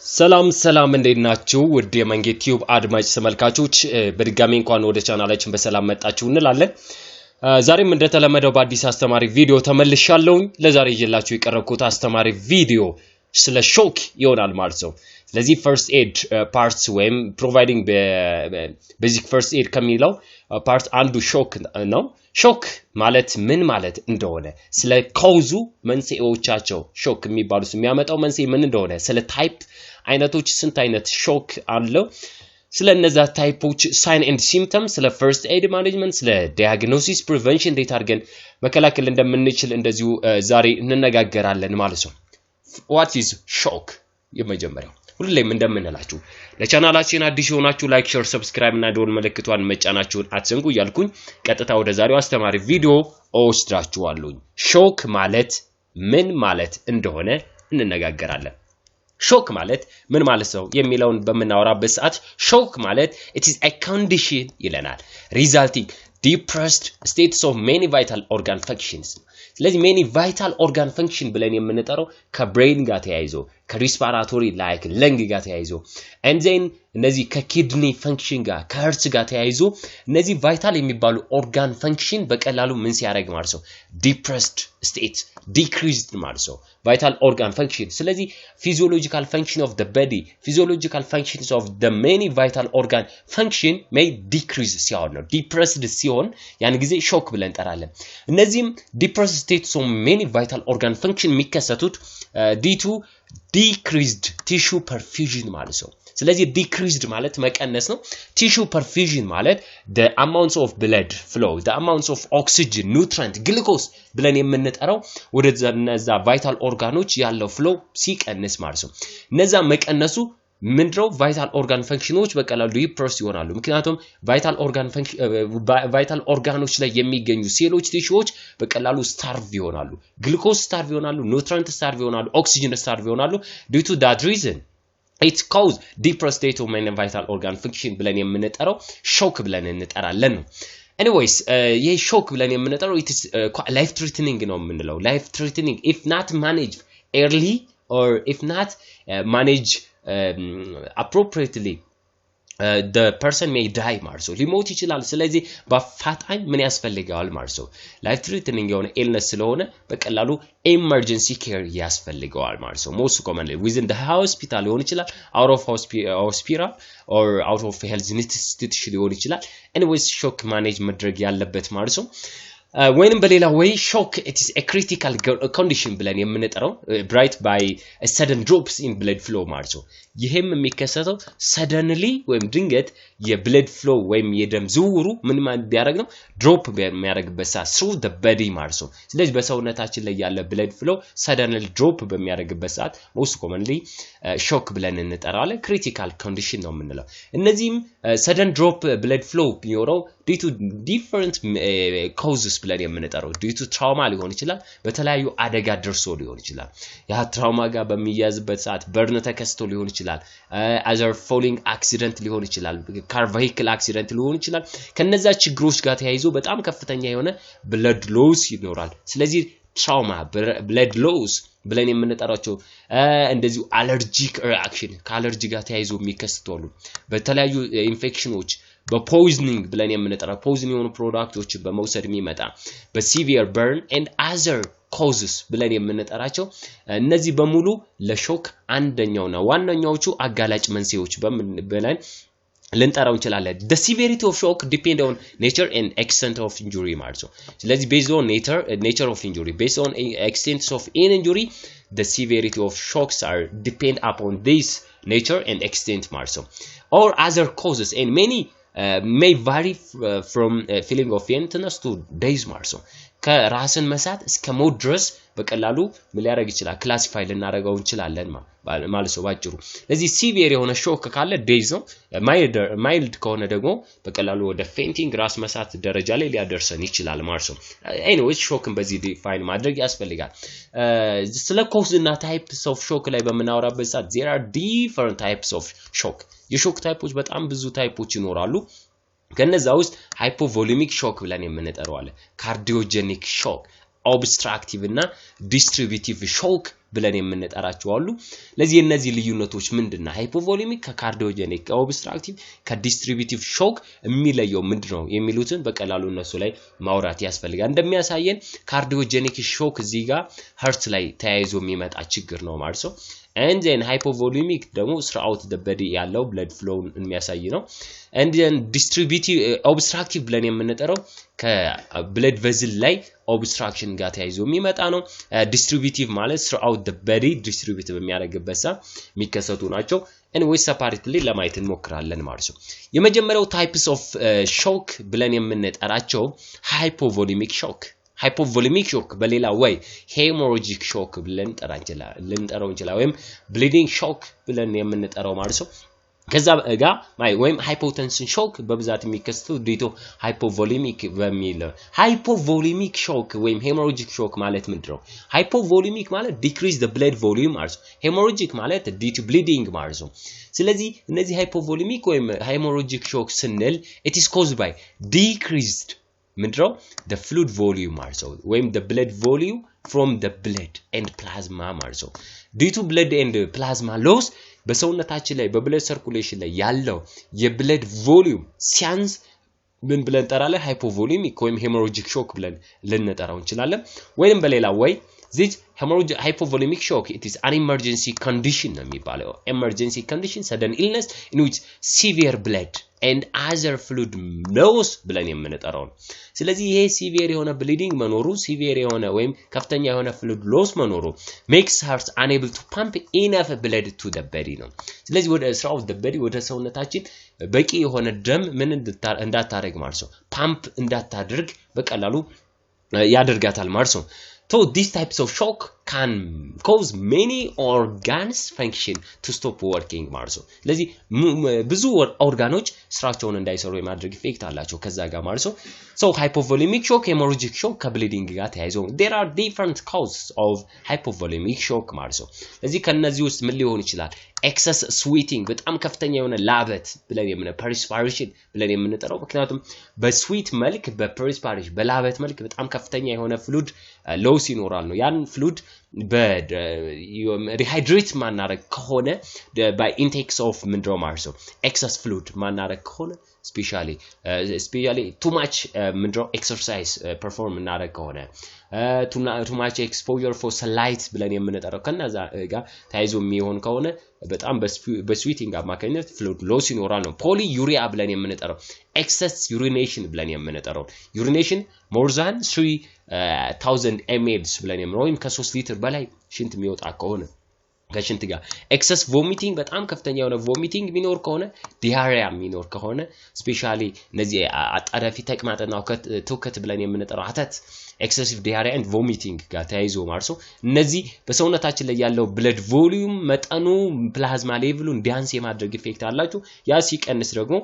ሰላም እንዴት ናችሁ ውድ የመንጌ ቲዩብ አድማጭ ተመልካቾች በድጋሚ እንኳን ወደ ቻናላችን በሰላም መጣችሁ እንላለን። ዛሬም እንደተለመደው በአዲስ አስተማሪ ቪዲዮ ተመልሻለሁ። ለዛሬ ይዤላችሁ የቀረብኩት አስተማሪ ቪዲዮ ስለ ሾክ ይሆናል ማለት ነው። ስለዚህ ፈርስት ኤድ ፓርትስ ወይም ፕሮቫይዲንግ ቤዚክ ፈርስት ኤድ ከሚለው ፓርት አንዱ ሾክ ነው። ሾክ ማለት ምን ማለት እንደሆነ ስለ ኮዙ መንስኤዎቻቸው ሾክ የሚባሉት የሚያመጣው መንስኤ ምን እንደሆነ ስለ ታይፕ አይነቶች ስንት አይነት ሾክ አለው ስለ እነዛ ታይፖች ሳይን ኤንድ ሲምፕተምስ ስለ ፈርስት ኤድ ማኔጅመንት ስለ ዲያግኖሲስ ፕሪቨንሽን እንዴት አድርገን መከላከል እንደምንችል እንደዚሁ ዛሬ እንነጋገራለን ማለት ነው። what is shock የመጀመሪያው ሁሌም እንደምንላችሁ ለቻናላችን አዲስ ሆናችሁ ላይክ ሼር ሰብስክራይብ እና ደወል ምልክቷን መጫናችሁን አትዘንጉ እያልኩኝ ቀጥታ ወደ ዛሬው አስተማሪ ቪዲዮ ወስዳችኋለሁ። ሾክ ማለት ምን ማለት እንደሆነ እንነጋገራለን። ሾክ ማለት ምን ማለት ነው የሚለውን በመናወራበት ሰዓት ሾክ ማለት it is a condition ይለናል resulting depressed states of many vital organ functions። ስለዚህ many vital organ function ብለን የምንጠራው ከብሬን ጋር ተያይዞ ከሪስፓራቶሪ ላይክ ለንግ ጋር ተያይዞ and then እነዚህ ከኪድኒ ፈንክሽን ጋር ከሄርት ጋር ተያይዞ እነዚህ ቫይታል የሚባሉ ኦርጋን ፈንክሽን በቀላሉ ምን ሲያደርግ ማለት ነው depressed state decreased ማለት ነው vital organ function። ስለዚህ physiological function of the body physiological functions of the many vital organ function may decrease ሲሆን ነው depressed ሲሆን ያን ጊዜ ሾክ ብለን እንጠራለን። እነዚህም depressed states of many vital organ function የሚከሰቱት due to decreased tissue perfusion ማለት ነው። ስለዚህ decreased ማለት መቀነስ ነው። tissue perfusion ማለት the amounts of blood flow the amounts of oxygen nutrient glucose ብለን የምንጠራው ወደ እነዛ vital organoች ያለው flow ሲቀንስ ማለት ነው። እነዛ መቀነሱ ምንድነው vital organ functionዎች በቀላሉ ዲፕረስ ይሆናሉ። ምክንያቱም vital organoች ላይ የሚገኙ ሴሎች ቲሹዎች በቀላሉ starve ይሆናሉ glucose starve ይሆናሉ nutrient starve ይሆናሉ oxygen starve ይሆናሉ due to that reason it cause depressed state of many vital organ function ብለን የምንጠራው ሾክ ብለን እንጠራለን ነው። anyways ይሄ ሾክ ብለን የምንጠራው it is life threatening ነው የምንለው life threatening if not managed early or if not managed appropriately the person may die ማለት ነው ሊሞት ይችላል። ስለዚህ በአፋጣኝ ምን ያስፈልጋል ማለት ነው life threatening የሆነ illness ስለሆነ በቀላሉ emergency care ያስፈልጋል ማለት ነው። most commonly within the hospital ሊሆን ይችላል out of hospital or out of health institution ሊሆን ይችላል። anyways shock manage መድረግ ያለበት ማለት ነው። ወይንም በሌላ way shock it is a critical condition ብለን የምንጠራው brought by a sudden drops in blood flow ማለት ነው። ይሄም የሚከሰተው suddenly ወይም ድንገት የblood flow ወይም የደም ዝውውሩ ምን ቢያደርግ ነው drop በሚያደርግበት ሰዓት through the body ማለት ነው። ስለዚህ በሰውነታችን ላይ ያለ blood flow suddenly drop በሚያደርግበት ሰዓት most commonly shock ብለን እንጠራዋለን critical condition ነው የምንለው። እነዚህም sudden drop blood flow ቢኖረው due to different causes ብለን የምንጠራው due to trauma ሊሆን ይችላል በተለያዩ አደጋ ደርሶ ሊሆን ይችላል ያ ትራውማ ጋር በሚያዝበት ሰዓት በርን ተከስቶ ሊሆን ይችላል other falling accident ሊሆን ይችላል car vehicle accident ሊሆን ይችላል ከነዛ ችግሮች ጋር ተያይዞ በጣም ከፍተኛ የሆነ blood loss ይኖራል። ስለዚህ trauma blood loss ብለን የምንጠራቸው እንደዚሁ allergic reaction ከአለርጂ ጋር ተያይዞ የሚከሰታሉ በተለያዩ ኢንፌክሽኖች በፖይዝኒንግ ብለን የምንጠራው ፖይዝን የሆኑ ፕሮዳክቶችን በመውሰድ የሚመጣ በሲቪር በርን and other causes ብለን የምንጠራቸው እነዚህ በሙሉ ለሾክ አንደኛውና ዋናኛዎቹ አጋላጭ መንስኤዎች ብለን ልንጠራው እንችላለን። the severity of shock depend on nature and extent of injury ማለት ነው። ስለዚህ based on nature of injury based on extent of injury the severity of shocks are depend upon this nature and extent ማለት ነው or other causes and many may vary from feeling of faintness to days ማለት ነው። ከራስን መሳት እስከ ሞት ድረስ በቀላሉ ምን ሊያደርግ ይችላል ክላሲፋይ ልናደርገው እንችላለን ማለት ነው ባጭሩ። ለዚህ ሲቪር የሆነ ሾክ ካለ ዴይዝ ነው ማይልድ ከሆነ ደግሞ በቀላሉ ወደ ፌንቲንግ ራስ መሳት ደረጃ ላይ ሊያደርሰን ይችላል ማለት ነው። ኤኒዌይስ ሾክን በዚህ ዲፋይን ማድረግ ያስፈልጋል። ስለ ኮዝ እና ታይፕስ ኦፍ ሾክ ላይ በመናወራበት ሰዓት there are different types of shock የሾክ ታይፖች በጣም ብዙ ታይፖች ይኖራሉ። ከነዛ ውስጥ ሃይፖቮሊሚክ ሾክ ብለን የምንጠራው አለ ካርዲዮጀኒክ ሾክ obstructive እና distributive shock ብለን የምንጠራቸው አሉ ለዚህ እነዚህ ልዩነቶች ምንድነው ሃይፖቮሊሚክ ከካርዲዮጀኒክ ኦብስትራክቲቭ ከዲስትሪቢዩቲቭ ሾክ የሚለየው ምንድነው የሚሉትን በቀላሉ እነሱ ላይ ማውራት ያስፈልጋል እንደሚያሳየን ካርዲዮጀኒክ ሾክ እዚህ ጋር ሀርት ላይ ተያይዞ የሚመጣ ችግር ነው ማለት ነው and then hypovolemic ደግሞ throughout the body ያለው blood flow የሚያሳይ ነው and then distributive obstructive ብለን የምንጠራው ከብለድ ቬዝል ላይ obstruction ጋር ተያይዞ የሚመጣ ነው distributive ማለት throughout the body distribute በሚያደርግበት ሰዓት የሚከሰቱ ናቸው anyway separately ለማየት እንሞክራለን ማለት ነው የመጀመሪያው types of shock ብለን የምንጠራቸው hypovolemic shock hypovolemic shock በሌላ ወይ hemorrhagic shock ብለን ልንጠራው እንችላለን ወይም bleeding shock ብለን የምንጠራው ማለት ነው ከዛ ጋር ወይም hypotension shock በብዛት የሚከሰተው ዲቶ hypovolemic በሚል hypovolemic shock ወይም hemorrhagic shock ማለት ምንድነው hypovolemic ማለት decrease the blood volume ማለት hemorrhagic ማለት due to bleeding ማለት ነው ስለዚህ እነዚህ hypovolemic ወይም hemorrhagic shock ስንል it is caused by decreased ምንድነው the fluid volume ማለት ወይም the blood volume from the blood and plasma ማለት due to blood and plasma loss በሰውነታችን ላይ በብለድ ሰርኩሌሽን ላይ ያለው የብለድ ቮሊዩም ሲያንስ ምን ብለን ጠራለን ሃይፖቮሊሚክ ወይም ሄሞሮጂክ ሾክ ብለን ልንጠራው እንችላለን ወይም በሌላ ወይ this hypovolemic shock it is an emergency condition ነው የሚባለው emergency condition sudden illness in which severe blood and other fluid loss ብለን የምንጠራው ስለዚህ ይሄ severe የሆነ bleeding መኖሩ severe የሆነ ወይም ከፍተኛ የሆነ fluid loss መኖሩ makes heart unable to pump enough blood to the body ነው ስለዚህ ወደ throughout the body ወደ ሰውነታችን በቂ የሆነ ደም ምን እንዳታረግ ማለት ነው ፓምፕ እንዳታደርግ በቀላሉ ያደርጋታል ማለት ነው So these types of shock can cause many organs function to stop working ማለት ነው ስለዚህ ብዙ ኦርጋኖች ስራቸውን እንዳይሰሩ የማድረግ ኢፌክት አላቸው ከዛ ጋር ማለት ነው so hypovolemic shock hemorrhagic shock ከብሊዲንግ ጋር ተያይዞ there are different causes of hypovolemic shock ማለት ነው ስለዚህ ከነዚህ ውስጥ ምን ሊሆን ይችላል excess sweating በጣም ከፍተኛ የሆነ ላበት ብለን የምንለው perspiration ብለን የምንጠራው ምክንያቱም በስዊት መልክ በperspiration በላበት መልክ በጣም ከፍተኛ የሆነ fluid loss ይኖራል ነው ያን fluid rehydrate ማናረግ ከሆነ by intakes of mineral marso excess fluid ማናረግ ከሆነ especially too much mineral exercise perform ማናረግ ከሆነ too much exposure for sunlight ብለን የምንጠራው ከነዛ ጋር ታይዞ የሚሆን ከሆነ በጣም በስዊቲንግ አማካኝነት fluid loss ይኖራል ነው polyuria ብለን የምንጠራው excess urination ብለን የምንጠራው urination more than 3000 ml ብለን የምንጠራው ወይም ከ3 ሊትር በላይ ሽንት የሚወጣ ከሆነ ከሽንት ጋር excess vomiting በጣም ከፍተኛ የሆነ vomiting ቢኖር ከሆነ diarrhea ቢኖር ከሆነ especially እነዚህ አጣዳፊ ተቅማጥና ትውከት ብለን የምንጠራው አተት excessive diarrhea and vomiting ጋር ተያይዞ ማለት ነው እነዚህ በሰውነታችን ላይ ያለው blood volume መጠኑ ፕላዝማ ሌቭሉ እንዲያንስ የማድረግ ኢፌክት አላችሁ ያ ሲቀንስ ደግሞ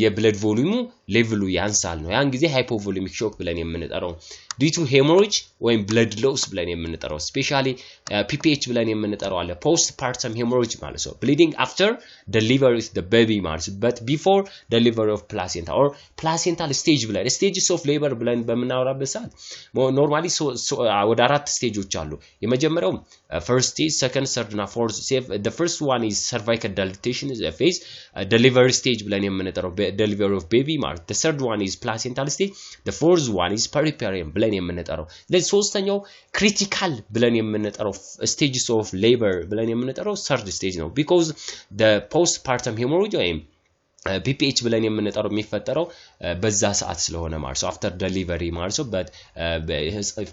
የብለድ ቮሊዩሙ ሌቭሉ ያንሳል ነው ያን ጊዜ hypovolemic shock ብለን የምንጠራው due to hemorrhage ወይም blood loss ብለን የምንጠራው especially PPH ብለን የምንጠራው አለ postpartum hemorrhage ማለት ነው bleeding after delivery of the baby ማለት but before delivery of placenta or placental stage ብለን stages of labor ብለን በመናወራበት ሰዓት normally ወደ አራት ስቴጆች አሉ የመጀመሪያው first stage second third እና fourth the first one is cervical dilatation phase delivery stage ብለን የምንጠራው delivery of baby ማለት the third one is placental stage the fourth one is peripartum ብለን የምንጠራው ለሶስተኛው critical ብለን የምንጠራው stages of labor ብለን የምንጠራው third stage ነው because the postpartum hemorrhage ወይም PPH ብለን የምንጠራው የሚፈጠረው በዛ ሰዓት ስለሆነ ማለት ነው after delivery ማለት ነው but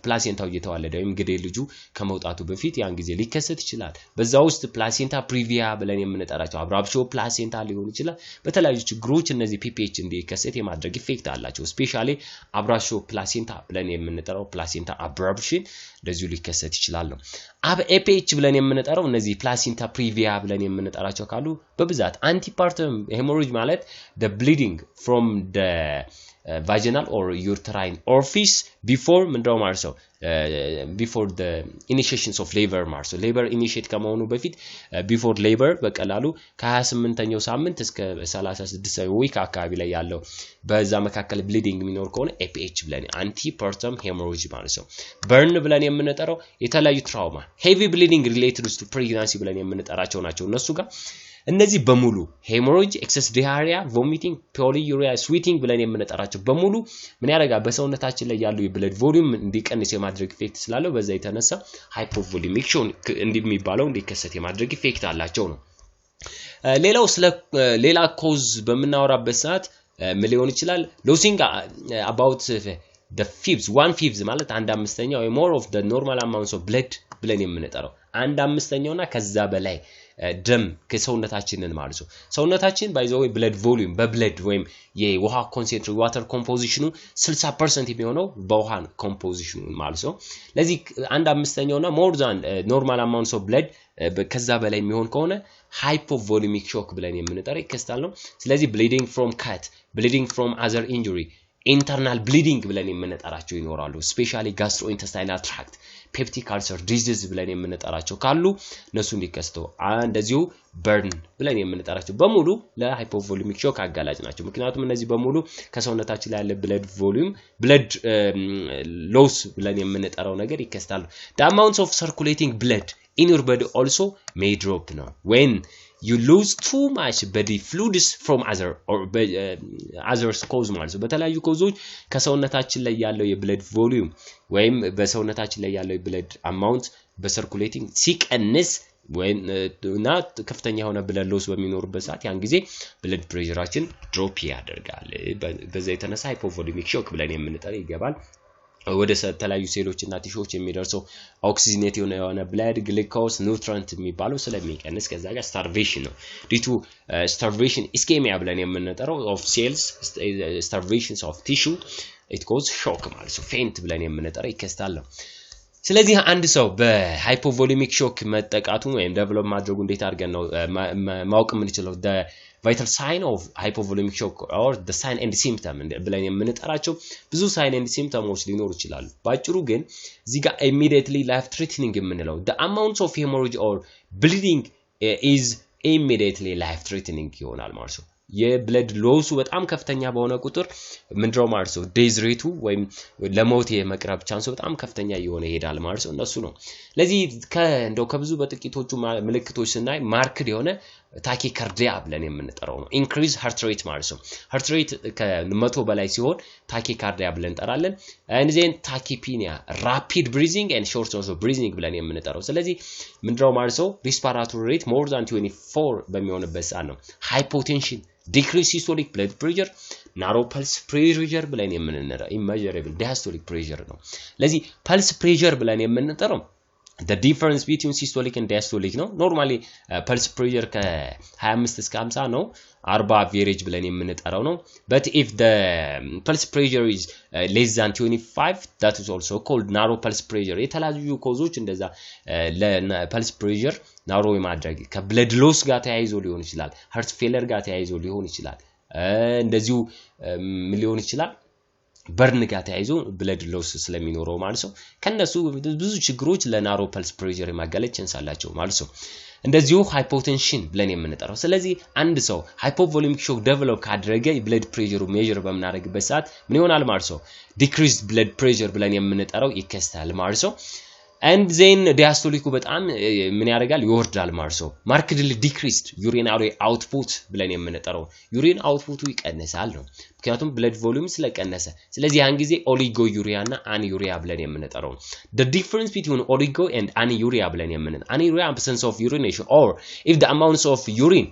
ፕላሴንታው እየተዋለደ ወይም ግዴ ልጁ ከመውጣቱ በፊት ያን ጊዜ ሊከሰት ይችላል በዛ ውስጥ ፕላሴንታ ፕሪቪያ ብለን የምንጠራቸው አብራብሾ ፕላሴንታ ሊሆን ይችላል በተለያዩ ችግሮች እነዚህ PPH እንዲከሰት የማድረግ ኢፌክት አላቸው especially አብራብሾ ፕላሴንታ ብለን የምንጠራው ፕላሴንታ አብራብሽን እንደዚሁ ሊከሰት ይችላል ነው APH ብለን የምንጠራው እነዚህ ፕላሴንታ ፕሪቪያ ብለን የምንጠራቸው ካሉ በብዛት antepartum hemorrhage ማለት the bleeding from the vaginal or uterine orifice before ምንድነው ማለት ነው before the initiations of labor ማለት ነው labor initiate ከመሆኑ በፊት before labor በቀላሉ ከ28ኛው ሳምንት እስከ 36ኛው ዊክ አካባቢ ላይ ያለው በዛ መካከል ብሊዲንግ የሚኖር ከሆነ APH ብለን antepartum hemorrhage ማለት ነው burn ብለን የምንጠራው የተለያዩ ትራውማ heavy bleeding related to pregnancy ብለን የምንጠራቸው ናቸው እነሱ ጋር እነዚህ በሙሉ ሄሞሮጅ ኤክሰስ ዲያሪያ ቮሚቲንግ ፖሊዩሪያ ስዊቲንግ ብለን የምንጠራቸው በሙሉ ምን ያደርጋል በሰውነታችን ላይ ያለው የብለድ ቮሊዩም እንዲቀንስ የማድረግ ኢፌክት ስላለው በዛ የተነሳ ሃይፖቮሊሚክ ሾን እንደሚባለው እንዲከሰት የማድረግ ኢፌክት አላቸው ነው ሌላው ስለ ሌላ ኮዝ በመናወራበት ሰዓት ምን ሊሆን ይችላል losing about the fifths 1/5 ማለት 1/5 or more of the normal amounts of blood ብለን የምንጠራው 1/5ና ከዛ በላይ ደም ከሰውነታችንን ማለት ነው ሰውነታችን ባይ ዘ ወይ ብለድ ቮሊዩም በብለድ ወይም የውሃ ኮንሰንትሬት ዋተር ኮምፖዚሽኑ 60% የሚሆነው በውሃ ኮምፖዚሽኑ ማለት ነው ለዚህ 1/5ና ሞር ዛን ኖርማል አማውንትስ ኦፍ ብለድ ከዛ በላይ የሚሆን ከሆነ ሃይፖቮሊሚክ ሾክ ብለን የምንጠራው ይከስታል ነው ስለዚህ bleeding from cut bleeding from other injury internal bleeding ብለን የምንጠራቸው ይኖራሉ ስፔሻሊ gastrointestinal tract peptic ulcer disease ብለን የምንጠራቸው ካሉ እነሱ እንዲከስተው እንደዚሁ burn ብለን የምንጠራቸው በሙሉ ለሃይፖቮሊሚክ ሾክ አጋላጭ ናቸው ምክንያቱም እነዚህ በሙሉ ከሰውነታችን ላይ ያለ blood volume blood loss ብለን የምንጠራው ነገር ይከስታሉ the amount of circulating blood in your body also may drop now when you lose too much body fluids from others cause ማለት ነው በተለያዩ ኮዞች ከሰውነታችን ላይ ያለው የብለድ ቮሊዩም ወይም በሰውነታችን ላይ ያለው የብለድ አማውንት በሰርኩሌቲንግ ሲቀንስ ወይና ከፍተኛ የሆነ ብለድ ሎስ በሚኖርበት ሰዓት ያን ጊዜ ብለድ ፕሬሸራችን ድሮፕ ያደርጋል በዛ የተነሳ ሃይፖቮሊሚክ ሾክ ብለን የምንጠራው ይገባል ወደ ተለያዩ ሴሎችና ቲሾች የሚደርሰው ኦክሲጅኔት የሆነ ብለድ ግሉኮስ ኒውትሪየንት የሚባለው ስለሚቀንስ ከዛ ጋር ስታርቬሽን ነው ዲቱ ስታርቬሽን ኢስኬሚያ ብለን የምንጠራው ኦፍ ሴልስ ስታርቬሽንስ ኦፍ ቲሹ it cause shock ማለት ነው ፌንት ብለን የምንጠራው ይከስታል ነው ስለዚህ አንድ ሰው በሃይፖቮሊሚክ ሾክ መጠቃቱ ወይም ዴቨሎፕ ማድረጉ እንዴት አድርገን ነው ማወቅ የምንችለው the vital sign of hypovolemic shock or the sign and symptom ብለን የምንጠራቸው ብዙ sign and symptoms ሊኖሩ ይችላሉ ባጭሩ ግን እዚህ ጋር immediately life threatening የምንለው the amount of hemorrhage or bleeding is immediately life threatening ይሆናል ማለት ነው የብለድ ሎሱ በጣም ከፍተኛ በሆነ ቁጥር ምንድነው ማለት ነው ዴዝ ሬቱ ወይም ለሞት የመቅረብ ቻንሱ በጣም ከፍተኛ የሆነ ይሄዳል ማለት ነው እነሱ ነው ለዚህ እንደው ከብዙ በጥቂቶቹ ምልክቶች ስናይ ማርክድ የሆነ ታኪካርዲያ ብለን የምንጠራው ነው ኢንክሪዝ ሃርት ሬት ማለት ነው ሃርት ሬት ከ100 በላይ ሲሆን ታኪካርዲያ ብለን እንጠራለን and then tachypnea rapid breathing and shortness of breathing ብለን የምንጠራው ስለዚህ ምንድነው ማለት ነው respiratory rate more than 24 በሚሆንበት ሰዓት ነው hypotension decrease systolic blood pressure narrow pulse pressure ብለን የምንጠራው immeasurable diastolic pressure ነው ለዚህ pulse pressure ብለን የምንጠራው the difference between systolic and diastolic ነው normally pulse pressure ከ25 እስከ 50 ነው 40 average ብለን የምንጠራው ነው but if the pulse pressure is less than 25 that is also called narrow pulse pressure የተለያዩ ኮዞች እንደዛ ለpulse pressure narrow የማድረግ ከብለድ ሎስ ጋር ተያይዞ ሊሆን ይችላል heart failure ጋር ተያይዞ ሊሆን ይችላል እንደዚሁ ሊሆን ይችላል በርን ጋር ተያይዞ ብለድ ሎስ ስለሚኖረው ማለት ነው ከነሱ ብዙ ችግሮች ለናሮ ፐልስ ፕሬሸር የማጋለጥ ቻንስ አላቸው ማለት ነው እንደዚሁ ሃይፖቴንሽን ብለን የምንጠራው ስለዚህ አንድ ሰው ሃይፖቮሊሚክ ሾክ ዴቨሎፕ ካደረገ ብለድ ፕሬሸሩ ሜዠር በመናደርግበት ሰዓት ምን ይሆናል ማለት ነው ዲክሪዝድ ብለድ ፕሬሸር ብለን የምንጠራው ይከስታል ማለት ነው and then diastolic በጣም ምን ያደርጋል ይወርዳል ማለት ነው markedly decreased urinary output ብለን የምንጠራው ዩሪን አውትፑቱ ይቀንሳል ነው ምክንያቱም blood volume ስለቀነሰ ስለዚህ ያን ጊዜ ኦሊጎዩሪያ እና አኒዩሪያ ብለን የምንጠራው the difference between oligo and anuria ብለን የምንጠራው anuria absence of urination or if the amounts of urine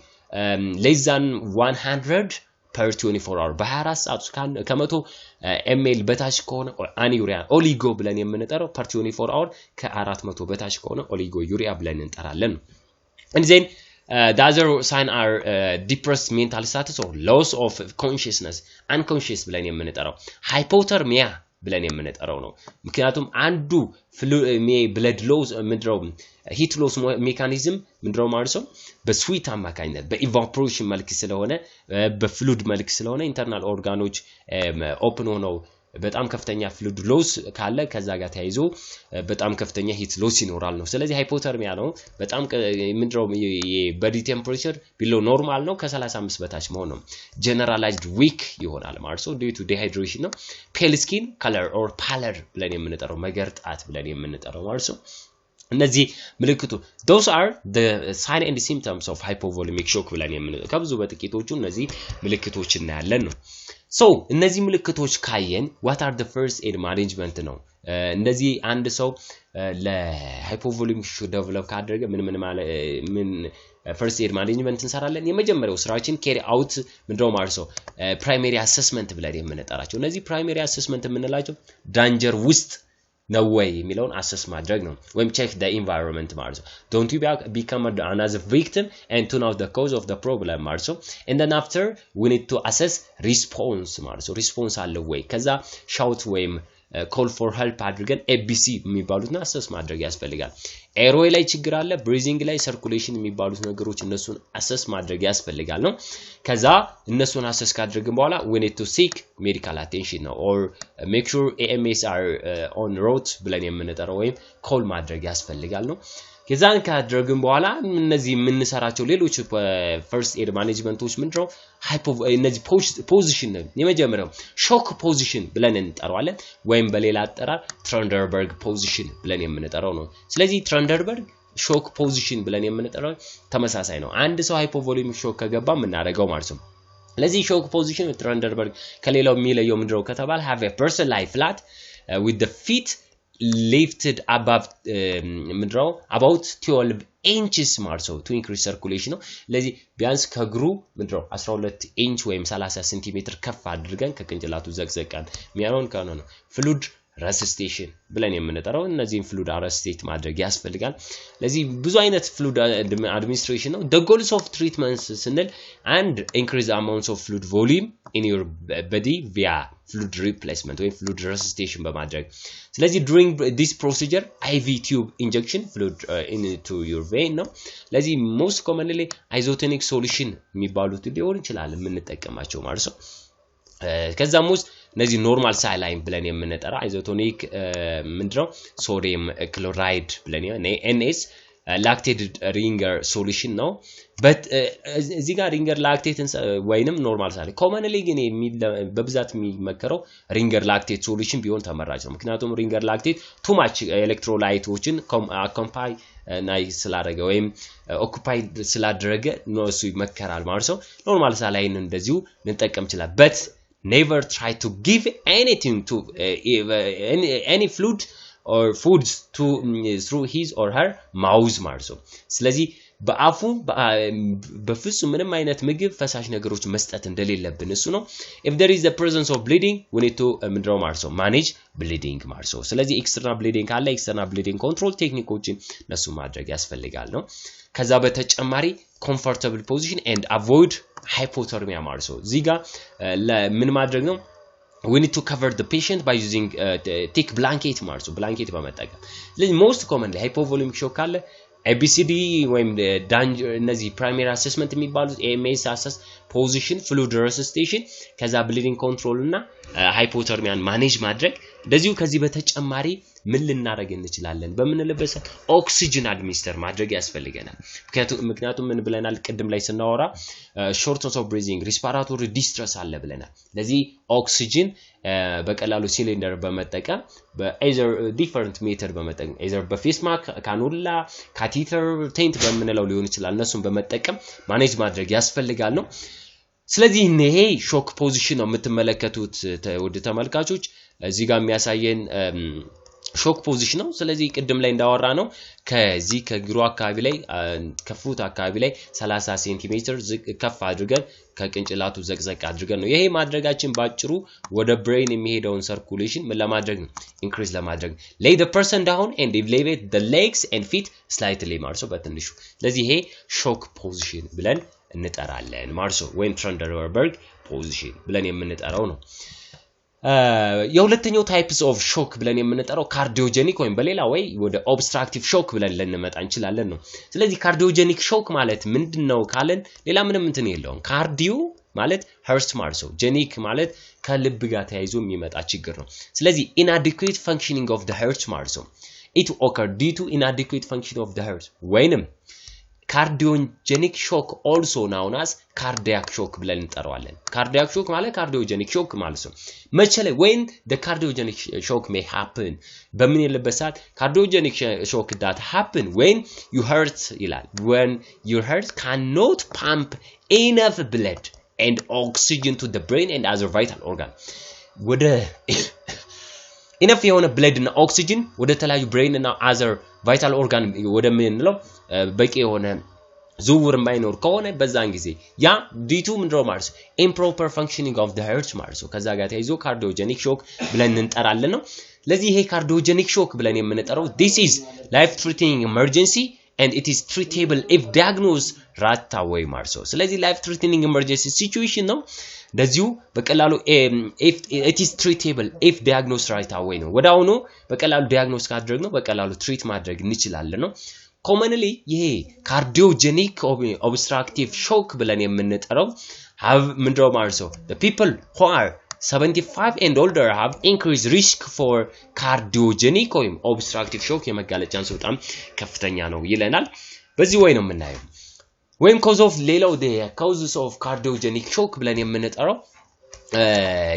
less than 100 per 24 hour በ24 ሰዓት ከ100 ml በታች ከሆነ አኒዩሪያ ኦሊጎ ብለን የምንጠራው per 24 hour ከ400 በታች ከሆነ ኦሊጎዩሪያ ብለን እንጠራለን and then the other sign are depressed mental status or loss of consciousness unconscious ብለን የምንጠራው hypothermia ብለን የምንጠራው ነው ምክንያቱም አንዱ ብለድ ሎስ ምንድነው ሂት ሎስ ሜካኒዝም ምንድነው ማለት ነው በስዊት አማካኝነት በኢቫፖሬሽን መልክ ስለሆነ በፍሉድ መልክ ስለሆነ ኢንተርናል ኦርጋኖች ኦፕን ሆነው በጣም ከፍተኛ ፍሉድ ሎስ ካለ ከዛ ጋር ተያይዞ በጣም ከፍተኛ ሂት ሎስ ይኖራል ነው ስለዚህ ሃይፖተርሚያ ነው በጣም ምንድነው የቦዲ ቴምፕሬቸር ቢሎ ኖርማል ነው ከ35 በታች መሆን ነው ጀነራላይዝድ ዊክ ይሆናል ማለት ነው ዲዩ ቱ ዲሃይድሬሽን ነው ፔል ስኪን ከለር ኦር ፓለር ብለን የምንጠራው መገርጣት ብለን የምንጠራው ማለት ነው እነዚህ ምልክቱ those are the sign and symptoms of hypovolemic shock ብለን የምንጠራው ከብዙ በጥቂቶቹ እነዚህ ምልክቶች እናያለን ነው so እነዚህ ምልክቶች ካየን what are the first aid management ነው እነዚህ አንድ ሰው ለሃይፖቮሊሚክ ሾክ ዴቨሎፕ ካደረገ ምን first aid management እንሰራለን የመጀመሪያው ስራችን carry out ምንድነው ማለት ነው primary assessment ብለን የምንጠራቸው እነዚህ primary assessment የምንላቸው danger ውስጥ ነው ወይ የሚለውን አሰስ ማድረግ ነው ወይም check the environment ማለት ነው don't you become another victim and to know the cause of the problem ማለት ነው and then after we need to assess response ማለት ነው response አለ ወይ ከዛ shout ወይም call for help አድርገን ABC የሚባሉትና አሰስ ማድረግ ያስፈልጋል ኤርዌይ ላይ ችግር አለ ብሪዚንግ ላይ ሰርኩሌሽን የሚባሉት ነገሮች እነሱን አሰስ ማድረግ ያስፈልጋል ነው ከዛ እነሱን አሰስ ካደረግን በኋላ we need to seek medical attention ነው or make sure AMS are on route ብለን የምንጠራው ወይም ኮል ማድረግ ያስፈልጋል ነው ከዛን ካደረግን በኋላ እነዚህ የምንሰራቸው ሌሎች ፈርስት ኤድ ማኔጅመንቶች ምንድነው እነዚህ ፖዚሽን የመጀመሪያው ሾክ ፖዚሽን ብለን እንጠራዋለን ወይም በሌላ አጠራር ትራንደርበርግ ፖዚሽን ብለን የምንጠራው ነው ስለዚህ ትራንደርበርግ ሾክ ፖዚሽን ብለን የምንጠራው ተመሳሳይ ነው አንድ ሰው ሃይፖቮሊሚክ ሾክ ከገባ ምናደርገው ማለት ነው ለዚህ ሾክ ፖዚሽን ትራንደርበርግ ከሌላው የሚለየው ምንድነው ከተባለ have a person lie flat with the feet lifted above ምንድነው about 12 inches ማለት ነው to increase circulation ነው ለዚህ ቢያንስ ከግሩ ምንድነው 12 ኢንች ወይም 30 ሴንቲሜትር ከፍ አድርገን ከቅንጭላቱ ዘግዘቃን የሚያኖን ከሆነ ነው ፍሉድ ረሲስቴሽን ብለን የምንጠራው እነዚህን ፍሉድ አረስቴት ማድረግ ያስፈልጋል ለዚህ ብዙ አይነት ፍሉድ አድሚኒስትሬሽን ነው the goals of treatments ስንል and increase amounts of fluid volume in your body via fluid replacement ወይ fluid resuscitation በማድረግ ስለዚህ during this procedure IV tube injection fluid into your vein ነው ለዚህ most commonly isotonic solution የሚባሉት ሊሆን ይችላል የምንጠቀማቸው ማለት ነው ከዛም ውስጥ እነዚህ ኖርማል ሳላይን ብለን የምንጠራ አይዞቶኒክ ምንድነው ሶዲየም ክሎራይድ ብለን NS lactated ringer solution ነው but እዚህ ጋር ringer lactate ወይንም ኖርማል ሳላይ commonly ግን በብዛት የሚመከረው ringer lactate solution ቢሆን ተመራጭ ነው ምክንያቱም ringer lactate too much electrolyteዎችን accompany ናይ ስላደረገ ወይም occupied ስላደረገ ነው እሱ ይመከራል ማለት ነው ኖርማል ሳላይን እንደዚሁ ልንጠቀም ይችላል but never try to give anything to any fluid or foods to through his or her mouth ማለት ነው ስለዚህ በአፉ በፍጹም ምንም አይነት ምግብ ፈሳሽ ነገሮች መስጠት እንደሌለብን እሱ ነው if there is the presence of bleeding we need to ምንድነው ማለት ነው manage bleeding ማለት ነው ስለዚህ external bleeding ካለ external bleeding control ቴክኒኮችን ነሱ ማድረግ ያስፈልጋል ነው ከዛ በተጨማሪ comfortable position and avoid hypothermia ማለት ነው እዚህ ጋር ምን ማድረግ ነው we need to cover the patient by using thick blanket ማለት ነው blanket በመጠቀም ስለዚህ most commonly hypovolemic shock ካለ ABCD ወይም danger እነዚህ primary assessment የሚባሉት AMS assess position fluid resuscitation ከዛ bleeding control እና hypothermian manage ማድረግ እንደዚሁ ከዚህ በተጨማሪ ምን ልናረግ እንችላለን በመንለበሰ ኦክሲጅን አድሚኒስተር ማድረግ ያስፈልገናል ምክንያቱም ምን ብለናል ቅድም ላይ ስናወራ shortness of breathing respiratory distress አለ ብለናል ለዚህ ኦክሲጅን በቀላሉ ሲሊንደር በመጠቀም በአይዘር ዲፈረንት ሜተድ በመጠቀም አይዘር በፌስ ማስክ ካኑላ ካቴተር ቴንት በመነለው ሊሆን ይችላል እነሱን በመጠቀም ማኔጅ ማድረግ ያስፈልጋል ነው ስለዚህ ይሄ ሾክ ፖዚሽን ነው የምትመለከቱት ወደ ተመልካቾች እዚህ ጋር የሚያሳየን ሾክ ፖዚሽን ነው ስለዚህ ቅድም ላይ እንዳወራ ነው ከዚህ ከግሩ አካባቢ ላይ ከፍሩት አካባቢ ላይ 30 ሴንቲሜትር ከፍ አድርገን ከቅንጭላቱ ዘቅዘቅ አድርገን ነው ይሄ ማድረጋችን ባጭሩ ወደ ብሬን የሚሄደውን ሰርኩሌሽን ለማድረግ ነው ኢንክሪዝ ለማድረግ lay the person down and elevate the legs and feet slightly ማርሶ በትንሹ ስለዚህ ይሄ ሾክ ፖዚሽን ብለን እንጠራለን ማርሶ ወይም ትራንደርበርግ ፖዚሽን ብለን የምንጠራው ነው የሁለተኛው ታይፕስ ኦፍ ሾክ ብለን የምንጠራው ካርዲዮጀኒክ ወይም በሌላ ወይ ወደ ኦብስትራክቲቭ ሾክ ብለን ልንመጣ እንችላለን ነው። ስለዚህ ካርዲዮጀኒክ ሾክ ማለት ምንድነው ካለን ሌላ ምንም እንትን የለውም። ካርዲዮ ማለት ሄርት ማለት ነው። ጀኒክ ማለት ከልብ ጋር ተያይዞ የሚመጣ ችግር ነው። ስለዚህ inadequate functioning of the heart ማለት ነው። it occur due to inadequate function of the heart ወይንም cardiogenic shock also known as cardiac shock ብለን እንጠራዋለን። cardiac shock ማለት cardiogenic shock ማለት ነው። መቼ ላይ when the cardiogenic shock may happen በምን የለበት ሰዓት cardiogenic shock that happen when your heart ይላል when your heart cannot pump enough blood and oxygen to the brain and other vital organ ወደ enough የሆነ blood እና oxygen ወደ ተለያዩ brain እና other vital organ ወደ ምንለው በቂ የሆነ ዝውውር ማይኖር ከሆነ በዛን ጊዜ ያ ዲቱ ምንድነው ማለት improper functioning of the heart ማለት ነው። ከዛ ጋር ተይዞ cardiogenic shock ብለን እንጠራለን ነው። ለዚህ ይሄ cardiogenic shock ብለን የምንጠራው this is life threatening emergency and it is treatable if diagnosed right away ማለት ነው። ስለዚህ life threatening emergency situation ነው። እንደዚሁ በቀላሉ if it is treatable if diagnosed right away ነው። ወዳውኑ በቀላሉ ዲያግኖስ ካደረግነው በቀላሉ ትሪት ማድረግ እንችላለን ነው። commonly ይሄ cardiogenic obstructive shock ብለን የምንጠራው have ምንድነው ማለት ነው the people who are 75 and older have increased risk for cardiogenic or obstructive shock የመጋለጥ ቻንስ በጣም ከፍተኛ ነው ይለናል። በዚህ ወይ ነው የምናየው ወይም cause of ሌላው the causes of cardiogenic shock ብለን የምንጠራው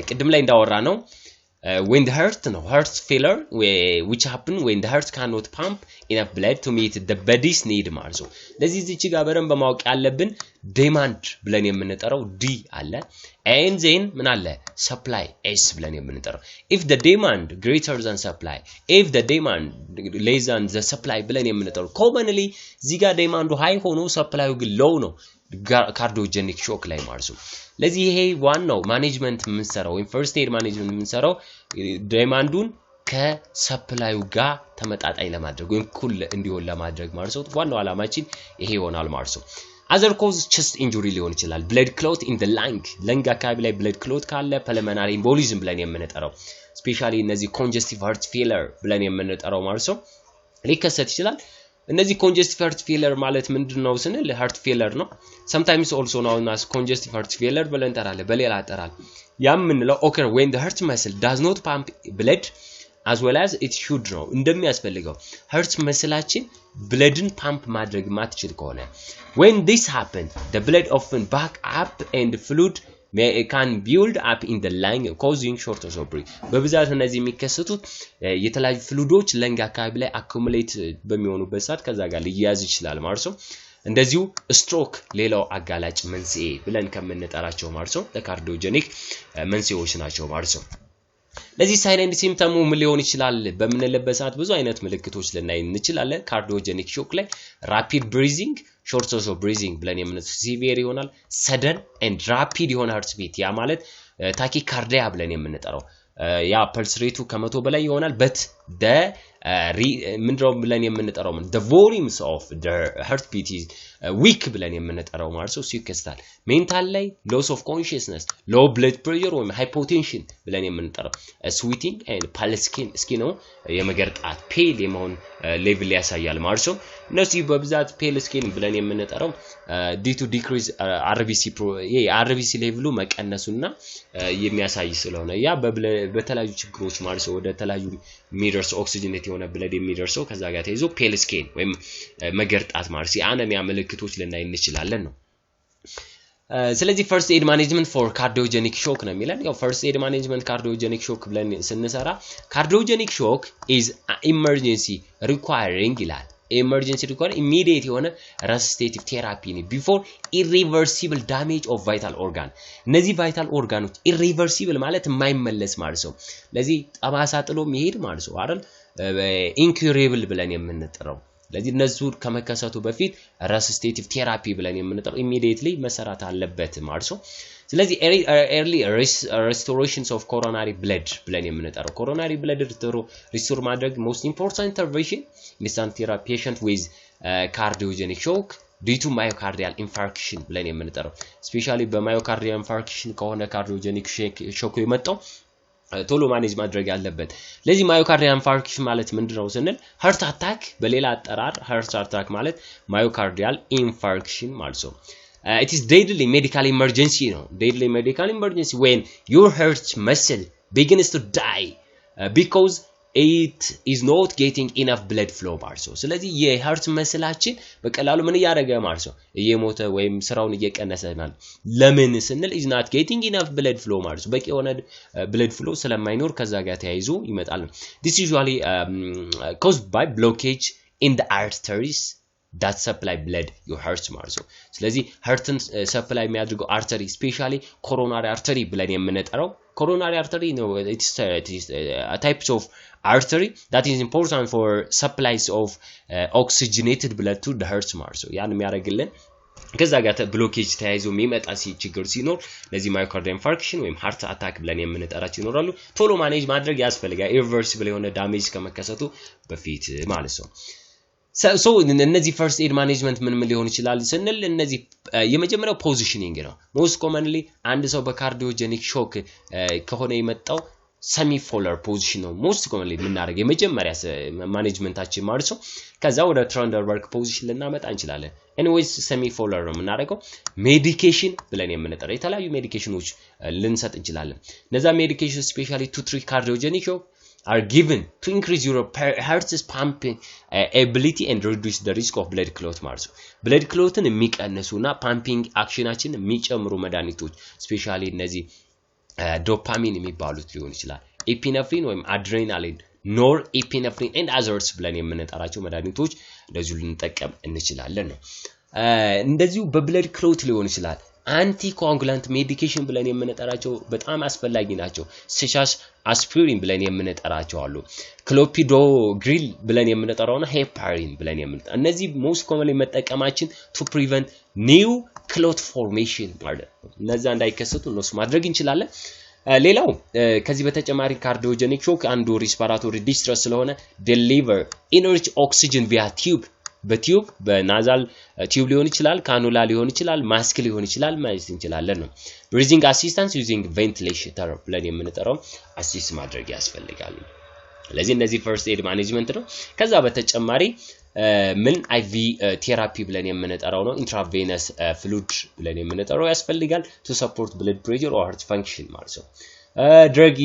ቅድም ላይ እንዳወራ ነው when the heart failure which happen when the heart cannot pump enough blood to meet the body's need ማለት ነው። ለዚህ እዚህ ጋር በደንብ ማወቅ ያለብን demand ብለን የምንጠራው D አለ and then ምን አለ supply S ብለን የምንጠራው if the demand greater than supply if the demand less than the supply ብለን የምንጠራው commonly እዚህ ጋር demand high ሆኖ supply ግን low ነው cardiogenic shock ላይ ማለት ነው። ለዚህ ይሄ ዋናው ማኔጅመንት የምንሰራው ወይም ፈርስት ኤድ ማኔጅመንት የምንሰራው ዲማንዱን ከሰፕላዩ ጋር ተመጣጣኝ ለማድረግ ወይም ኩል እንዲሆን ለማድረግ ማለት ነው። ዋናው አላማችን ይሄ ይሆናል ማለት ነው። other cause chest injury ሊሆን ይችላል blood clot in the lung አካባቢ ላይ blood clot ካለ pulmonary embolism ብለን የምንጠራው especially እነዚህ congestive heart failure ብለን የምንጠራው ማለት ነው ሊከሰት ይችላል። እነዚህ congestive heart failure ማለት ምንድነው ስንል heart failure ነው። sometimes also known as congestive heart failure ብለን እንጠራለን በሌላ አጠራር ያም ምንለው occur when the heart muscle does not pump blood as well as it should ነው እንደሚያስፈልገው heart muscle-አችን bloodን pump ማድረግ ማትችል ከሆነ when this happen the blood often back up and fluid can build up in the lung causing shortness of breath በብዛት እነዚህ የሚከሰቱት የተለያዩ ፍሉዶች ለንግ አካባቢ ላይ accumulate በሚሆኑበት ሰዓት ከዛ ጋር ሊያዝ ይችላል ማለት ነው። እንደዚሁ ስትሮክ ሌላው አጋላጭ መንስኤ ብለን ከምንጠራቸው ማለት ነው ለካርዲዮጀኒክ መንስኤዎች ናቸው ማለት ነው። ለዚህ ሳይለንት ሲምፕተሙ ምን ሊሆን ይችላል በምንለበት ሰዓት ብዙ አይነት ምልክቶች ልናይ እንችላለን። ካርዲዮጀኒክ ሾክ ላይ rapid breathing shortness of breathing ብለን የምንጠራው severe ይሆናል sudden and rapid የሆነ heart beat ያ ማለት ታኪካርዲያ ብለን የምንጠራው ያ ፐልስ ሬቱ ከመቶ በላይ ይሆናል but the ምንድነው ብለን የምንጠራው the volumes of the heartbeat is weak ብለን የምንጠራው ማለት ነው ሲከስታል። ሜንታል ላይ loss of consciousness low blood pressure or hypotension ብለን የምንጠራው sweating and pale skin ነው የመገርጣት ፔል የመሆን ሌቭል ያሳያል ማለት ነው። እነዚህ በብዛት ፔል ስኪን ብለን የምንጠራው due to decrease RBC ሌቭሉ መቀነሱና የሚያሳይ ስለሆነ ያ በተለያዩ ችግሮች ማለት ነው ወደ ተለያዩ ሚደርስ ኦክሲጅኔት የሆነ ብለድ የሚደርሰው ከዛ ጋር ተይዞ ፔል ስኪን ወይም መገርጣት ማለት የአነሚያ ምልክቶች ልናይ እንችላለን ነው። ስለዚህ first aid management for cardiogenic shock ነው የሚለን ያው first aid management cardiogenic shock ብለን ስንሰራ cardiogenic shock is emergency requiring ይላል emergency require immediate የሆነ resuscitative therapy before irreversible damage of vital organ እነዚህ vital organoች irreversible ማለት የማይመለስ ማለት ነው። ለዚህ ጠባሳ ጥሎ መሄድ ማለት ነው አይደል incurable ብለን የምንጠራው ለዚህ እነሱ ከመከሰቱ በፊት resuscitative therapy ብለን የምንጠራው immediately መሰራት አለበት ማለት ነው። ስለዚህ early restorations of coronary blood ብለን የምንጠራው coronary blood restore ማድረግ most important intervention in therapy patient with cardiogenic shock due to myocardial infarction ብለን የምንጠራው especially በmyocardial infarction ከሆነ cardiogenic shock የመጣው ቶሎ ማኔጅ ማድረግ ያለበት ለዚህ ማዮካርዲያል ኢንፋርክሽን ማለት ምንድነው ስንል heart attack በሌላ አጠራር heart attack ማለት ማዮካርዲያል ኢንፋርክሽን ማለት ነው it is deadly medical emergency no deadly medical emergency when your heart muscle begins to die because it is not getting enough blood flow ማለት ነው ስለዚህ የሃርት መስላችን በቀላሉ ምን ያደረገ ማለት ነው እየሞተ ወይም ስራውን እየቀነሰ ማለት ለምን ስንል is not getting enough blood flow ማለት ነው በቂ የሆነ blood flow ስለማይኖር ከዛ ጋር ተያይዞ ይመጣል this usually caused by blockage in the arteries that supply blood your heart ማለት ነው ስለዚህ heartን supply የሚያደርገው artery especially coronary artery ብለን የምንጠራው coronary artery no it is a type of artery that is important for supplies of oxygenated blood to the heart ማለት ነው ያን የሚያደርግልን ከዛ ጋር ብሎኬጅ ተያይዞ የሚመጣ ችግር ሲኖር ለዚህ ማዮካርዲያል ኢንፋርክሽን ወይም ሃርት አታክ ብለን የምንጠራቸው ይኖራሉ ቶሎ ማኔጅ ማድረግ ያስፈልጋል ኢሪቨርሲብል የሆነ ዳሜጅ ከመከሰቱ በፊት ማለት ነው so እነዚህ first aid management ምን ሊሆን ይችላል ስንል እነዚህ የመጀመሪያው ፖዚሽኒንግ ነው most commonly አንድ ሰው በካርዲዮጀኒክ ሾክ ከሆነ የመጣው semi polar position ነው most commonly የምናደርገው የመጀመሪያ ማኔጅመንታችን ማለት ነው ከዛ ወደ ትራንደርበርግ ፖዚሽን ልናመጣ እንችላለን anyways semi polar ነው የምናደርገው ሜዲኬሽን ብለን የምንጠራው የተለያዩ ሜዲኬሽኖች ልንሰጥ እንችላለን እነዛ ሜዲኬሽን especially to treat cardiogenic shock are given to increase your heart's pumping ability and reduce the risk of blood clot ማለት ነው blood clotን የሚቀንሱና pumping actionችን የሚጨምሩ መድኃኒቶች especially እነዚህ ዶፓሚን የሚባሉት ሊሆን ይችላል ኤፒኔፍሪን ወይም አድሬናሊን ኖር ኤፒኔፍሪን and others ብለን የምንጠራቸው መድኃኒቶች እንደዚሁ ልንጠቀም እንችላለን ነው እንደዚሁ በብለድ ክሎት ሊሆን ይችላል አንቲኮአጉላንት ሜዲኬሽን ብለን የምንጠራቸው በጣም አስፈላጊ ናቸው such አስፒሪን ብለን የምንጠራቸው አሉ ክሎፒዶግሪል ብለን የምንጠራውና ሄፓሪን ብለን የምንጠራው እነዚህ most commonly መጠቀማችን to prevent new clot formation ማለት ነው እነዛ እንዳይከሰቱ ነው ማድረግ እንችላለን ሌላው ከዚህ በተጨማሪ ካርዲዮጀኒክ ሾክ አንዱ ሪስፓራቶሪ ዲስትረስ ስለሆነ deliver energy oxygen via tube በቲዩብ በናዛል ቲዩብ ሊሆን ይችላል ካኑላ ሊሆን ይችላል ማስክ ሊሆን ይችላል ማለት እንችላለን ነው breathing assistance using ventilator ብለን የምንጠራው አሲስት ማድረግ ያስፈልጋል ለዚህ እነዚህ first aid management ነው ከዛ በተጨማሪ ምን IV ቴራፒ ብለን የምንጠራው ነው intravenous fluid ብለን የምንጠራው ያስፈልጋል to support blood pressure or heart function ማለት ነው drug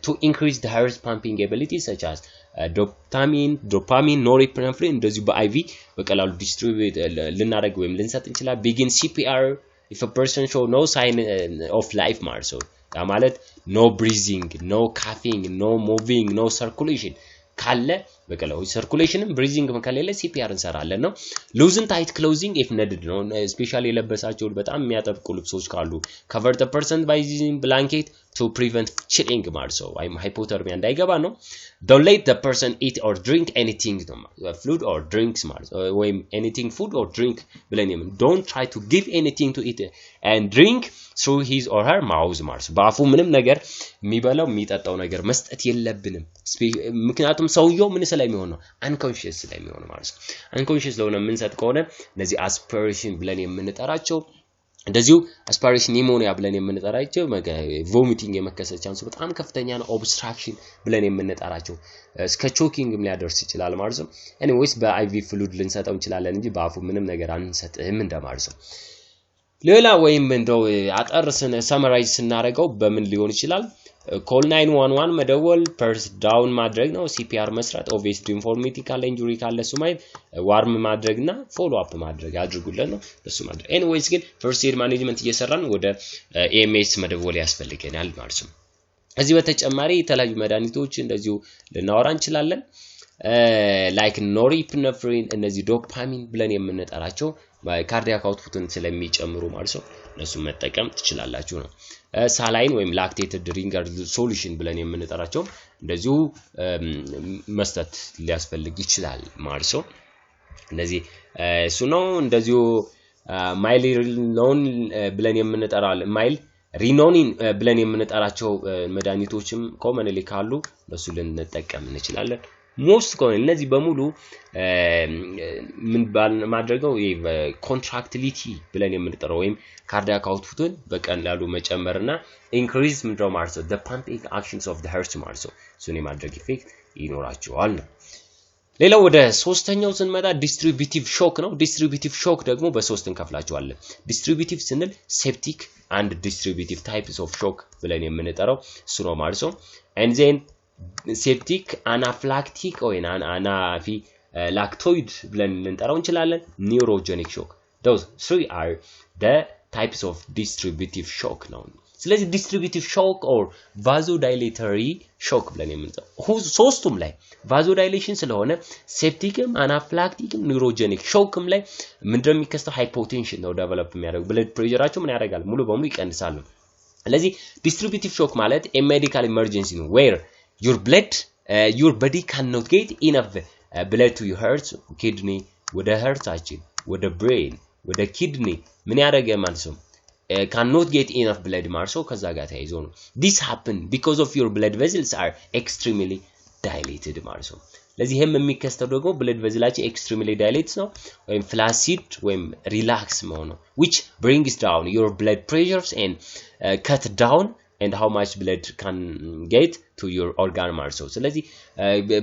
to increase the heart pumping ability such as dopamine norepinephrine እንደዚህ በIV በቀላሉ ዲስትሪቢዩት ልናደርግ ወይም ልንሰጥ እንችላለን begin CPR if a person show no sign of life ማለት ነው ማለት no breathing no coughing no moving no circulation ካለ በቀላሉ circulationም breathing ከሌለ CPR እንሰራለን ነው loosen tight clothing if needed ነው especially የለበሳቸው በጣም የሚያጠብቁ ልብሶች ካሉ cover the person by using blanket to prevent chilling ማለት ነው ወይም hypothermia እንዳይገባ ነው don't let the person eat or drink anything food or drinks ማለት ወይም anything food or drink ብለን don't try to give anything to eat and drink through his or her mouth ማለት በአፉ ምንም ነገር የሚበላው የሚጠጣው ነገር መስጠት የለብንም ምክንያቱም ሰውየው ምን ስለሚሆን ነው unconscious ስለሚሆን ማለት ነው unconscious ለሆነ ምን ሰጥ ከሆነ እነዚህ aspiration ብለን የምንጠራቸው እንደዚሁ aspiration pneumonia ብለን የምንጠራቸው vomiting የመከሰት ቻንስ በጣም ከፍተኛ ነው obstruction ብለን የምንጠራቸው እስከ choking ሊያደርስ ይችላል ማለት ነው anyways በIV fluid ልንሰጠው እንችላለን እንጂ በአፉ ምንም ነገር አንሰጥም እንደማለት ነው ሌላ ወይም እንደው አጠርስን ሰመራይዝ ስናደርገው በምን ሊሆን ይችላል call 911 መደወል pulse down ማድረግ ነው CPR መስራት obvious deformity ካለ injury ካለ ሱማይ ዋርም ማድረግና ፎሎ አፕ ማድረግ አድርጉልን ነው እሱ ማድረግ anyways ግን first aid management እየሰራን ወደ EMS መደወል ያስፈልገናል ማለት ነው እዚህ በተጨማሪ የተለያዩ መድኃኒቶች እንደዚሁ ልናወራ እንችላለን like norepinephrine እነዚህ ዶፓሚን ብለን የምንጠራቸው ካርዲያክ አውትፑትን ስለሚጨምሩ ማለት ነው እነሱ መጠቀም ትችላላችሁ ነው ሳላይን ወይም ላክቴትድ ድሪንከር ሶሉሽን ብለን የምንጠራቸው እንደዚሁ መስጠት ሊያስፈልግ ይችላል ማለት ነው እነዚህ እሱ ነው እንደዚሁ ማይሊኖን ብለን የምንጠራው ማይል ሪኖኒን ብለን የምንጠራቸው መድኃኒቶችም ኮመንሊ ካሉ ለሱ ልንጠቀም እንችላለን most ከሆነ እነዚህ በሙሉ ምን ማድረገው ኮንትራክቲሊቲ ብለን የምንጠራው ወይም ካርዲያክ አውትፑትን በቀላሉ መጨመርና ኢንክሪዝ ምንድነው ማለት ነው the pumping actions of the heart ማለት ነው እሱን የማድረግ ኢፌክት ይኖራቸዋል ነው። ሌላው ወደ ሶስተኛው ስንመጣ ዲስትሪቢዩቲቭ ሾክ ነው። ዲስትሪቢዩቲቭ ሾክ ደግሞ በሶስት እንከፍላቸዋለን። ዲስትሪቢዩቲቭ ስንል ሴፕቲክ አንድ ዲስትሪቢዩቲቭ ታይፕስ ኦፍ ሾክ ብለን የምንጠራው እሱ ነው ማለት ነው። and then septic anaphylactic ወይ ላክቶይድ ብለን ልንጠራው እንችላለን። ኒውሮጀኒክ ሾክ those three are the types of distributive shock ነው። ስለዚህ ዲስትሪቢዩቲቭ ሾክ or vasodilatory shock ብለን የምንጠራው ሶስቱም ላይ vasodilation ስለሆነ ሴፕቲክም አናፍላክቲክም ኒውሮጀኒክ ሾክም ላይ ምንድነው የሚከሰተው ሃይፖቴንሽን ነው ዴቨሎፕ የሚያደርግ ብለድ ፕሬሸራቸው ምን ያደርጋል ሙሉ በሙሉ ይቀንሳሉ። ስለዚህ ዲስትሪቢዩቲቭ ሾክ ማለት a medical emergency ነው where your body cannot get enough blood to your heart kidney ወደ heartአችን ወደ brain ወደ kidney ምን ያደርገ ማለት ነው cannot get enough blood ማለት ነው ከዛ ጋር ተያይዞ ነው this happen because of your blood vessels are extremely dilated ማለት ነው። ለዚህም የሚከሰተው ደግሞ blood vessels extremely dilated ነው ወይም flaccid ወይም relax መሆን ነው which brings down your blood pressures and cut down and how much blood can get to your organ ማለት ነው። ስለዚህ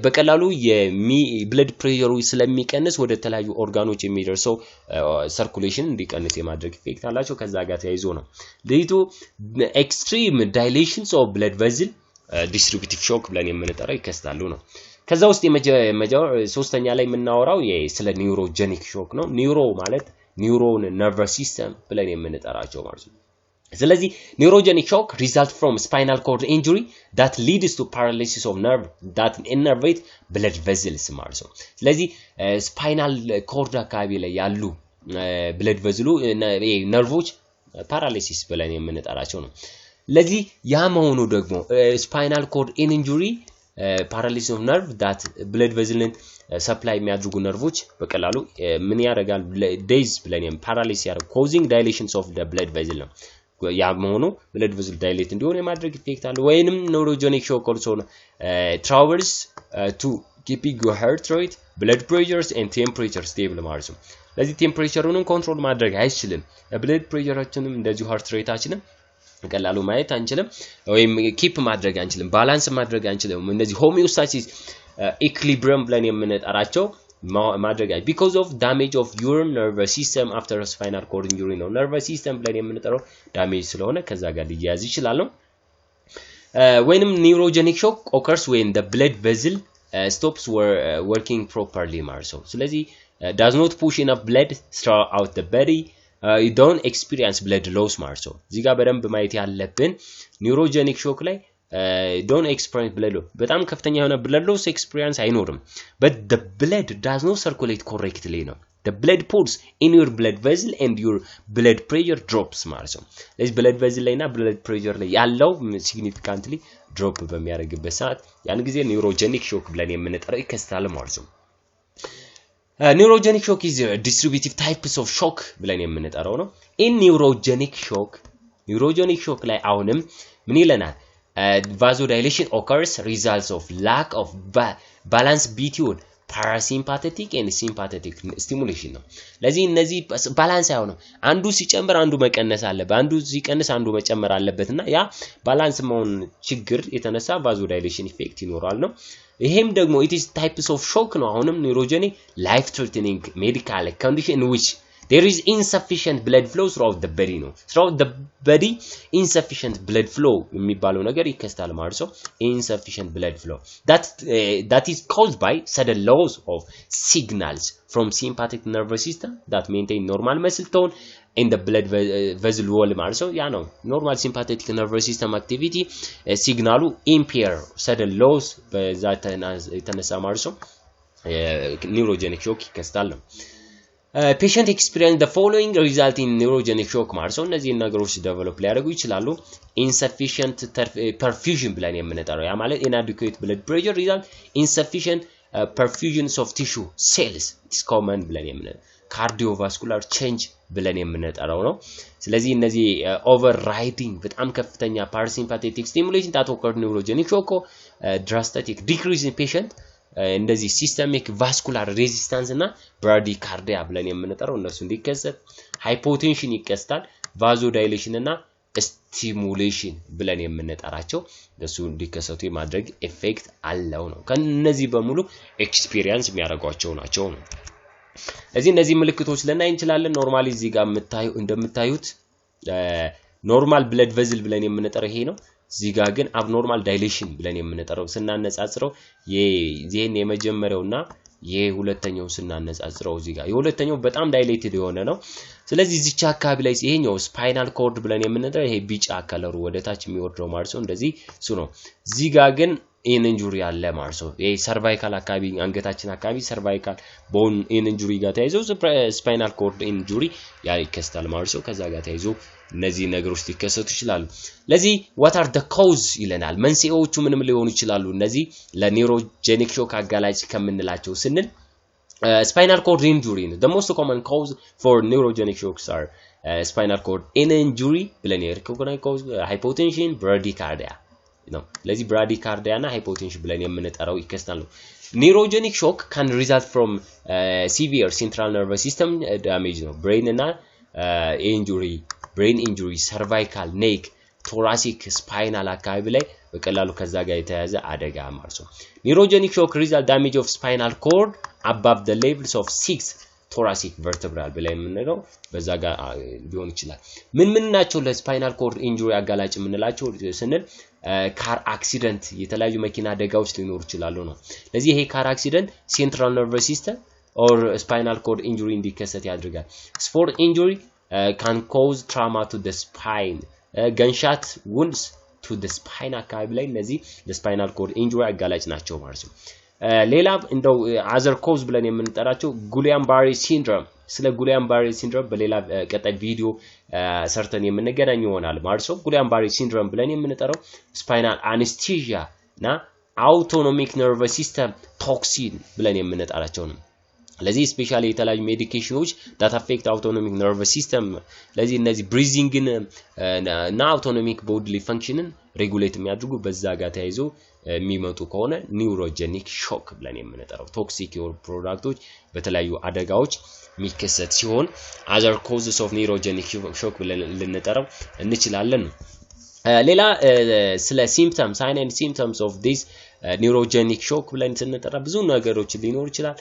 በቀላሉ blood pressure ስለሚቀንስ ወደ ተለያዩ ኦርጋኖች የሚደርሰው circulation እንዲቀንስ የማድረግ ኢፌክት አላቸው ከዛ ጋር ተያይዞ ነው። ሌቱ extreme dilations of blood vessel distributive shock ብለን የምንጠራው ይከሰታሉ ነው። ከዛ ውስጥ ሶስተኛ ላይ የምናወራው ስለ ኒውሮጀኒክ ሾክ ነው። ኒውሮ ማለት ኒውሮን ነርቨስ ሲስተም ብለን የምንጠራቸው ማለት ነው። ስለዚህ neurogenic shock result from spinal cord injury that leads to paralysis of nerve that innervate blood vessels ማለት ነው። ስለዚህ spinal cord አካባቢ ላይ ያሉ blood vessel ነርቮች paralysis ብለን የምንጠራቸው ነው። ለዚህ ያ መሆኑ ደግሞ spinal cord injury paralysis of nerve that blood vessel supply የሚያድርጉ ነርቮች በቀላሉ ምን ያደርጋል days ብለን paralysis ያደርጋል causing dilations of the blood vessel ነው። ያ መሆኑ blood vessel dilate እንዲሆን የማድረግ ኢፌክት አለ። ወይንም neurogenic shock also travels to keeping your heart rate blood pressures and temperature stable ማለት ነው። ለዚህ ቴምፕሬቸሩንም ኮንትሮል ማድረግ አይችልም። blood pressureአችንም እንደዚሁ heart rateአችንም ቀላሉ ማየት አንችልም ወይም ኪፕ ማድረግ አንችልም ባላንስ ማድረግ አንችልም። እነዚህ homeostasis equilibrium ብለን የምንጠራቸው ማድረግ because of damage of your nervous system after a spinal cord injury ነው። nervous system ብለን የምንጠራው damage ስለሆነ ከዛ ጋር ሊያያዝ ይችላል ነው። ወይንም neurogenic shock occurs when the blood vessel stops working properly ማለት ነው። ስለዚህ does not push enough blood throughout the body you don't experience blood loss ማለት ነው። እዚህ ጋር በደንብ ማየት ያለብን neurogenic shock ላይ don't experience blood loss በጣም ከፍተኛ የሆነ blood loss experience አይኖርም but the blood does not circulate correctly ነው። the blood pools in your blood vessel and your blood pressure drops ማለት ነው። ለዚህ blood vessel ላይና blood pressure ላይ ያለው significantly drop በሚያደርግበት ሰዓት ያን ጊዜ neurogenic shock ብለን የምንጠራው ይከሰታል ማለት ነው። neurogenic shock is a distributive types of shock ብለን የምንጠራው ነው። in neurogenic shock ላይ አሁንም ምን ይለናል vasodilation occurs results of lack of balance between parasympathetic and sympathetic stimulation ነው። ለዚህ እነዚህ ባላንስ አይሆንም አንዱ ሲጨምር አንዱ መቀነስ አለበት አንዱ ሲቀንስ አንዱ መጨመር አለበትና ያ ባላንስ መሆን ችግር የተነሳ vasodilation effect ይኖራል ነው። ይሄም ደግሞ it is types of shock ነው። አሁንም neurogenic life threatening medical condition in which there is insufficient blood flow throughout the body ነው። throughout the body insufficient blood flow የሚባለው ነገር ይከሰታል ማለት ነው። insufficient blood flow that is caused by sudden loss of signals from sympathetic nervous system that maintain normal muscle tone in the blood vessel wall ማለት ነው። ያ ነው normal sympathetic nervous system activity ሲግናሉ impair sudden loss በዛ የተነሳ ማለት ነው neurogenic shock ይከሰታል ነው። patient experience the following result in neurogenic shock ማለት ነው። እነዚህ ነገሮች ዴቨሎፕ ሊያደርጉ ይችላሉ። insufficient perfusion ብለን የምንጠራው ያ ማለት inadequate blood pressure result insufficient perfusions of tissue cells is common ብለን የምንጠራው cardiovascular change ብለን የምንጠራው ነው። ስለዚህ እነዚህ overriding በጣም ከፍተኛ parasympathetic stimulation that occur neurogenic shock drastic decrease in patient እንደዚህ ሲስተሚክ ቫስኩላር ሬዚስታንስ እና ብራዲካርዲያ ብለን የምንጠራው እነሱ እንዲከሰት ሃይፖቴንሽን ይከሰታል ቫዞ ዳይሌሽን እና ስቲሙሌሽን ብለን የምንጠራቸው እሱ እንዲከሰቱ የማድረግ ኢፌክት አለው ነው ከነዚህ በሙሉ ኤክስፒሪየንስ የሚያደርጓቸው ናቸው ነው እነዚህ ምልክቶች ለናይ እንችላለን ኖርማሊ እዚህ ጋር እንደምታዩት ኖርማል ብለድ ቬዝል ብለን የምንጠራው ይሄ ነው እዚህ ጋር ግን አብኖርማል ዳይሌሽን ብለን የምንጠራው ስናነጻጽረው የዚህን የመጀመሪያውና የሁለተኛው ስናነጻጽረው እዚህ ጋር የሁለተኛው በጣም ዳይሌትድ የሆነ ነው ስለዚህ እዚች አካባቢ ላይ ይሄኛው ስፓይናል ኮርድ ብለን የምንጠራው ይሄ ቢጫ ከለሩ ወደ ታች የሚወርደው ማለት ነው እንደዚህ እሱ ነው እዚህ ጋር ግን ኢንጁሪ አለ ማለት ነው ይሄ ሰርቫይካል አካባቢ አንገታችን አካባቢ ሰርቫይካል ቦን ኢንጁሪ ጋር ተያይዞ ስፓይናል ኮርድ ኢንጁሪ ያ ይከሰታል ማለት ነው ከዛ ጋር ተያይዞ እነዚህ ነገሮች ሊከሰቱ ይችላሉ ለዚህ what are the cause ይለናል መንስኤዎቹ ምንም ሊሆኑ ይችላሉ እነዚህ ለኒውሮጀኒክ ሾክ አጋላጭ ከምንላቸው ስንል spinal cord injury the most common cause for neurogenic shocks are spinal cord injury ብለን የrecognize cause hypotension bradycardia ነው ለዚህ bradycardia እና hypotension ብለን የምንጠራው ይከሰታሉ neurogenic shock can result from severe central nervous system damage ነው brain እና brain injury cervical neck thoracic spinal አካባቢ ላይ በቀላሉ ከዛ ጋር የተያዘ አደጋ ማለት ነው neurogenic shock result damage of spinal cord above the levels of 6 thoracic vertebral ብለን የምንለው በዛ ጋር ሊሆን ይችላል ምን ናቸው ለስፓይናል ኮርድ ኢንጁሪ አጋላጭ የምንላቸው ስንል ካር አክሲደንት የተለያዩ መኪና አደጋዎች ሊኖር ይችላሉ ነው ለዚህ ይሄ ካር አክሲደንት ሴንትራል ነርቨስ ሲስተም or spinal cord injury እንዲከሰት ያደርጋል sport injury can cause trauma to the spine gunshot wounds to the spine አካባቢ ላይ እነዚህ ለስፓይናል ኮርድ ኢንጁሪ አጋላጭ ናቸው ማለት ነው ሌላ እንደው other cause ብለን የምንጠራቸው ጉሊያን-ባሬ ሲንድሮም ስለ ጉሊያን-ባሬ ሲንድሮም በሌላ ቀጣይ ቪዲዮ ሰርተን የምንገናኝ ይሆናል ማለት ነው ጉሊያን-ባሬ ሲንድሮም ብለን የምንጠራው ስፓይናል አኔስቴሲያ እና አውቶኖሚክ ነርቨስ ሲስተም ቶክሲን ብለን የምንጠራቸው ነው ለዚህ ስፔሻሊ የተለያዩ ሜዲኬሽኖች that affect autonomic nervous system ለዚህ እነዚህ ብሪዚንግን እና አውቶኖሚክ ቦዲሊ ፈንክሽንን ሬጉሌት የሚያደርጉ በዛ ጋር ተያይዞ የሚመጡ ከሆነ ኒውሮጀኒክ ሾክ ብለን የምንጠራው ቶክሲክ የሆኑ ፕሮዳክቶች በተለያዩ አደጋዎች የሚከሰት ሲሆን other causes of neurogenic shock ብለን ልንጠራው እንችላለን ሌላ ስለ symptoms signs and symptoms of this neurogenic shock ብለን ስንጠራ ብዙ ነገሮች ሊኖር ይችላል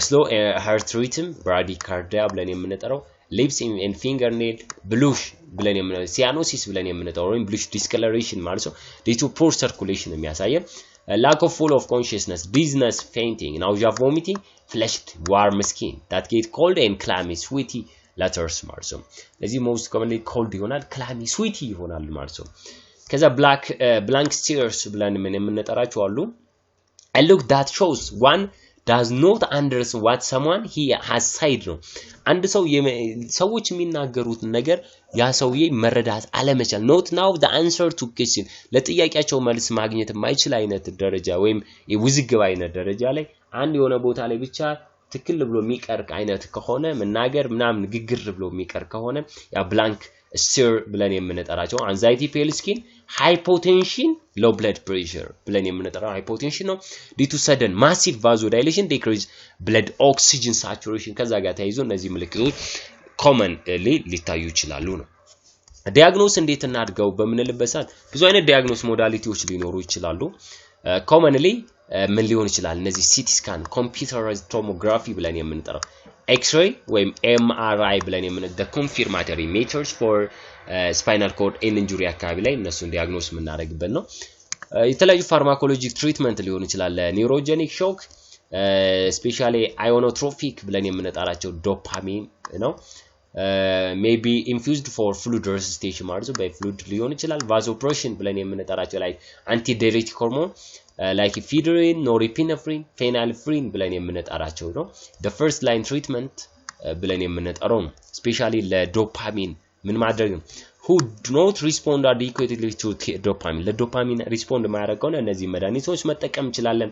slow heart rhythm bradycardia ብለን የምንጠራው lips and fingernail blush ብለን የምንጠራው cyanosis ብለን የምንጠራው ወይም blush discoloration ማለት ነው due to poor circulation የሚያሳየን lack of full of consciousness dizziness fainting nausea vomiting flushed warm skin that get cold and clammy sweaty letters ማለት ነው ለዚህ most commonly cold ይሆናል clammy sweaty ይሆናል ማለት ነው ከዛ blank stares ብለን የምንጠራቸው አሉ a look that shows one does not understand what someone he has said ነው አንድ ሰው ሰዎች የሚናገሩት ነገር ያ ሰውዬ መረዳት አለመቻል not now the answer to question ለጥያቄያቸው መልስ ማግኘት የማይችል አይነት ደረጃ ወይም የውዝግብ አይነት ደረጃ ላይ አንድ የሆነ ቦታ ላይ ብቻ ትክክል ብሎ የሚቀር አይነት ከሆነ መናገር ምናምን ግግር ብሎ የሚቀር ከሆነ ያ blank stare ብለን የምንጠራቸው anxiety pale skin hypotension low blood pressure ብለን የምንጠራው hypotension ነው due to sudden massive vasodilation decrease blood oxygen saturation ከዛ ጋር ተያይዞ እነዚህ ምልክቶች commonly ሊታዩ ይችላሉ ነው ዲያግኖስ እንዴት እናድርገው በመንልበት ሰዓት ብዙ አይነት ዲያግኖስ ሞዳሊቲዎች ሊኖሩ ይችላሉ commonly ምን ሊሆን ይችላል እነዚህ ሲቲ ስካን computerized tomography ብለን የምንጠራው X-ray ወይም MRI ብለን የምንጠራው the confirmatory methods for spinal cord injury አካባቢ ላይ እነሱን ዲያግኖስ የምናደርግበት ነው የተለያዩ ፋርማኮሎጂክ ትሪትመንት ሊሆን ይችላል ኒውሮጀኒክ ሾክ ስፔሻሊ አዮኖትሮፒክ ብለን የምንጠራቸው ዶፓሚን ነው maybe infused for fluid resuscitation ማለት ነው በፍሉድ ሊሆን ይችላል vasopressin ብለን የምንጠራቸው ላይ antidiuretic hormone like ephedrine norepinephrine phenylephrine ብለን የምንጠራቸው ነው the first line treatment ብለን የምንጠራው ነው ስፔሻሊ ለዶፓሚን ምን ማድረግ ነው who do not respond adequately to dopamine ለዶፓሚን ሪስፖንድ ማያደርግ ከሆነ እነዚህ መድኃኒቶች መጠቀም እንችላለን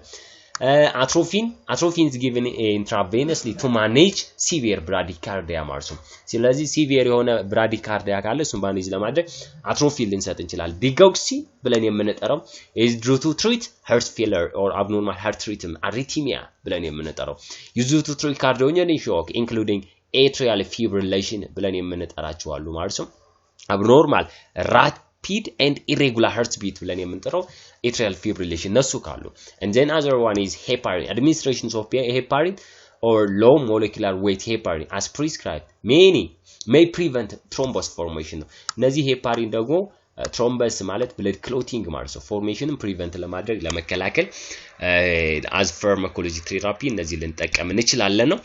atropine is given intravenously to manage severe bradycardia ማለት ነው ስለዚህ severe የሆነ bradycardia ካለ እሱን ማኔጅ ለማድረግ atropine ልንሰጥ እንችላለን digoxin ብለን የምንጠራው is due to treat heart failure or abnormal heart rhythm arrhythmia ብለን የምንጠራው used to treat cardiogenic shock including atrial fibrillation ብለን የምንጠራቸው አሉ ማለት ነው abnormal rapid and irregular heartbeat ብለን የምንጠራው atrial fibrillation ነሱ ካሉ and then other one is heparin administrations of heparin or low molecular weight heparin as prescribed may prevent thrombus formation እነዚህ heparin ደግሞ thrombus ማለት blood clotting ማለት ነው formation prevent ለማድረግ ለመከላከል as pharmacologic therapy እነዚህ ልንጠቀም እንችላለን ነው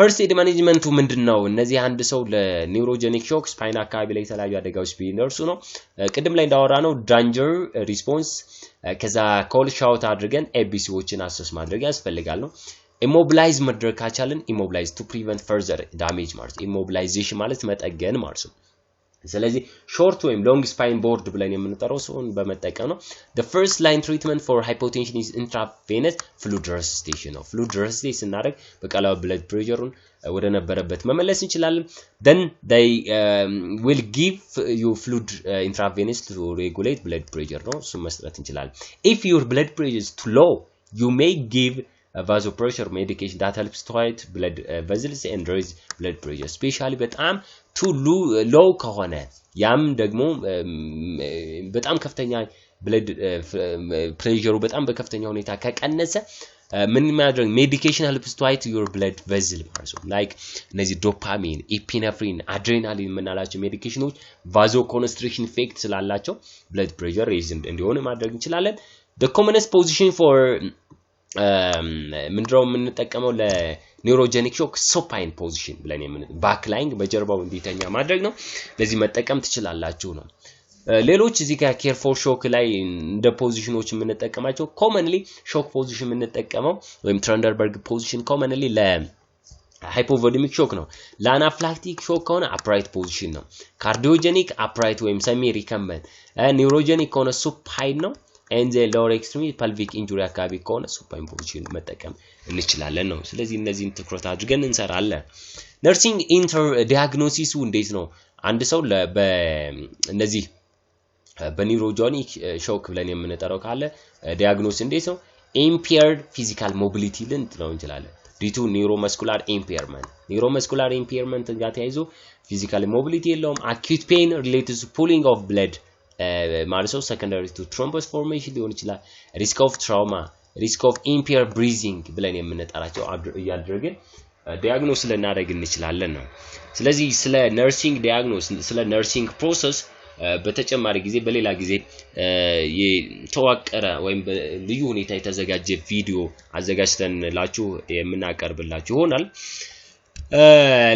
First aid management ምንድነው እነዚህ አንድ ሰው ለኒውሮጀኒክ ሾክ ስፓይን አካባቢ ላይ የተለያዩ አደጋዎች ቢነርሱ ነው ቅድም ላይ እንዳወራ ነው danger response ከዛ call shout አድርገን ABCዎችን አሰስ ማድረግ ያስፈልጋል ነው immobilize መድረግ ካቻለን immobilize to prevent further damage ማለት immobilization ማለት መጠገን ማለት ነው ስለዚህ short ወይም long spine board ብለን የምንጠራው ሰውን በመጠቀም ነው the first line treatment for hypotension is intravenous fluid resuscitation ነው fluid resuscitation እናደርግ በቀላሉ blood pressure-ን ወደ ነበረበት መመለስ እንችላለን then they will give you fluid intravenous to regulate blood pressure ነው እሱ መስጠት እንችላለን if your blood pressure is too low you may give vasopressor medication that helps to height blood vessels and raise blood pressure especially በጣም too low ከሆነ ያም ደግሞ በጣም ከፍተኛ blood pressure በጣም በከፍተኛ ሁኔታ ከቀነሰ ምን ማድረግ medication helps to height your blood vessel ማለት ነው like እነዚህ dopamine epinephrine adrenaline ምናላቸው ሜዲኬሽኖች vasoconstriction effect ስላላቸው blood pressure raise እንዲሆን ማድረግ እንችላለን the commonest position for ምንድነው የምንጠቀመው ለኒውሮጀኒክ ሾክ supine position ብለን back lying በጀርባው እንዲተኛ ማድረግ ነው ለዚህ መጠቀም ትችላላችሁ ነው ሌሎች እዚህ ጋር care for shock ላይ እንደ ፖዚሽኖች የምንጠቀማቸው commonly shock position የምንጠቀመው ወይም Trendelenburg position commonly ለ hypovolemic shock ነው ለanaphylactic shock ከሆነ upright position ነው cardiogenic upright ወይም semi recumbent neurogenic ከሆነ supine ነው and the lower extremity pelvic injury አካባቢ ከሆነ supine position መጠቀም እንችላለን ነው ስለዚህ እነዚህን ትኩረት አድርገን እንሰራለን nursing inter diagnosis እንዴት ነው አንድ ሰው በእነዚህ በኒውሮጀኒክ ሾክ ብለን የምንጠራው ካለ ዲያግኖስ እንዴት ነው impaired physical mobility ልንለው እንችላለን due to neuromuscular impairment ጋር ተያይዞ physical mobility የለውም acute pain related to pulling of blood ማለት ነው secondary to thrombus formation ሊሆን ይችላል risk of trauma risk of impaired breathing ብለን የምንጠራቸው ያድርገን ዲያግኖስ ልናደርግ እንችላለን ነው ስለዚህ ስለ nursing diagnosis ስለ nursing process በተጨማሪ ጊዜ በሌላ ጊዜ የተዋቀረ ወይም በልዩ ሁኔታ የተዘጋጀ ቪዲዮ አዘጋጅተንላችሁ የምናቀርብላችሁ ይሆናል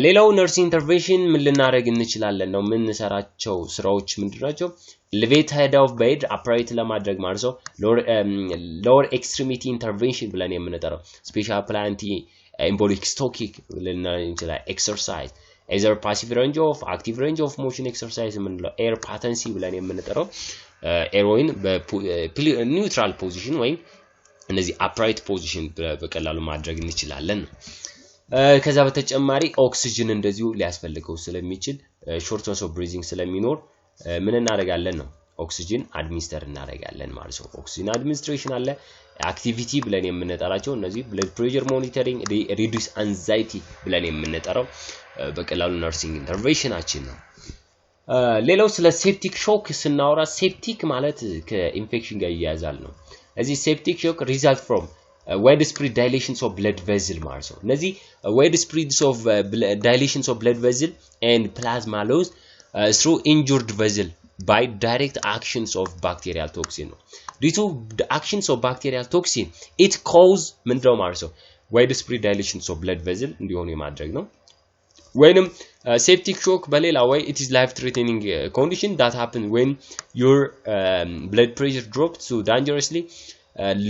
ሌላው nursing intervention ምን ልናደርግ እንችላለን ነው ምን ሰራቸው ስራዎች ምንድናቸው elevate head of bed upright ለማድረግ ማለት ነው lower extremity intervention ብለን የምንጠራው special planty embolic stocking ልናደርግ እንችላለን exercise either passive range of active range of motion exercise ምንለው air patency ብለን የምንጠራው airway በneutral position ወይም እነዚህ upright position በቀላሉ ማድረግ እንችላለን ከዛ በተጨማሪ ኦክሲጅን እንደዚሁ ሊያስፈልገው ስለሚችል shortness of breathing ስለሚኖር ምን እናደርጋለን ነው ኦክሲጅን አድሚኒስተር እናደርጋለን ማለት ነው ኦክሲጅን አድሚኒስትሬሽን አለ አክቲቪቲ ብለን የምንጠራቸው እነዚህ blood pressure monitoring reduce anxiety ብለን የምንጠራው በቀላሉ nursing interventionአችን ነው ሌላው ስለ septic shock ስናወራ septic ማለት ከኢንፌክሽን ጋር ይያዛል ነው እዚህ septic shock result from widespread dilations of blood vessel ማለት ነው እነዚህ widespread of dilations of blood vessel and plasma loss through injured vessel by direct actions of bacterial toxin ነው due to the actions of bacterial toxin it cause ምንድነው ማለት ነው widespread dilations of blood vessel እንዲሆኑ የማድረግ ነው ወይንም septic shock በሌላ way it is life threatening condition that happen when your blood pressure drops so dangerously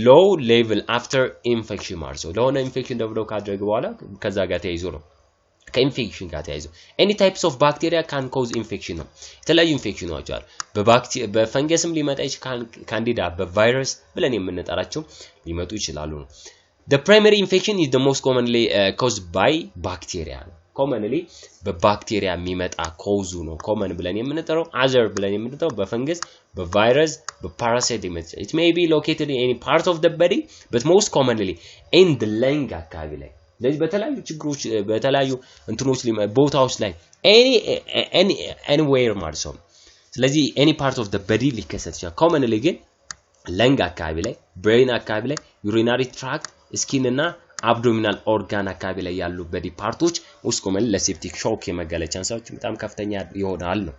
low level after infection ማለት ነው ለሆነ ኢንፌክሽን ደብሎ ካደረገ በኋላ ከዛ ጋር ተይዞ ነው ከኢንፌክሽን ጋር ተያይዞ any types of bacteria can cause infection ነው የተለያዩ ኢንፌክሽኖች አሉ በፈንገስም ሊመጣ ይችላል ካንዲዳ በቫይረስ ብለን የምንጠራቸው ሊመጡ ይችላሉ ነው the primary infection is the most commonly caused by bacteria commonly በባክቴሪያ የሚመጣ ኮዙ ነው common ብለን የምንጠራው other ብለን የምንጠራው በፈንገስ በቫይረስ በፓራሳይት it may be located in any part of the body but most commonly in the lung አካባቢ ላይ ለዚህ በተለያዩ ችግሮች በተለያዩ እንትኖች ቦታዎች ላይ anywhere ማለት ነው ስለዚህ any part of the body ሊከሰት ይችላል commonly ግን lung አካባቢ ላይ brain አካባቢ ላይ urinary tract skin እና abdominal organ አካባቢ ላይ ያሉ body ፓርቶች ውስጥ ኮመን ለሴፕቲክ ሾክ የመጋለጥ ቻንሳዎች በጣም ከፍተኛ ይሆናል ነው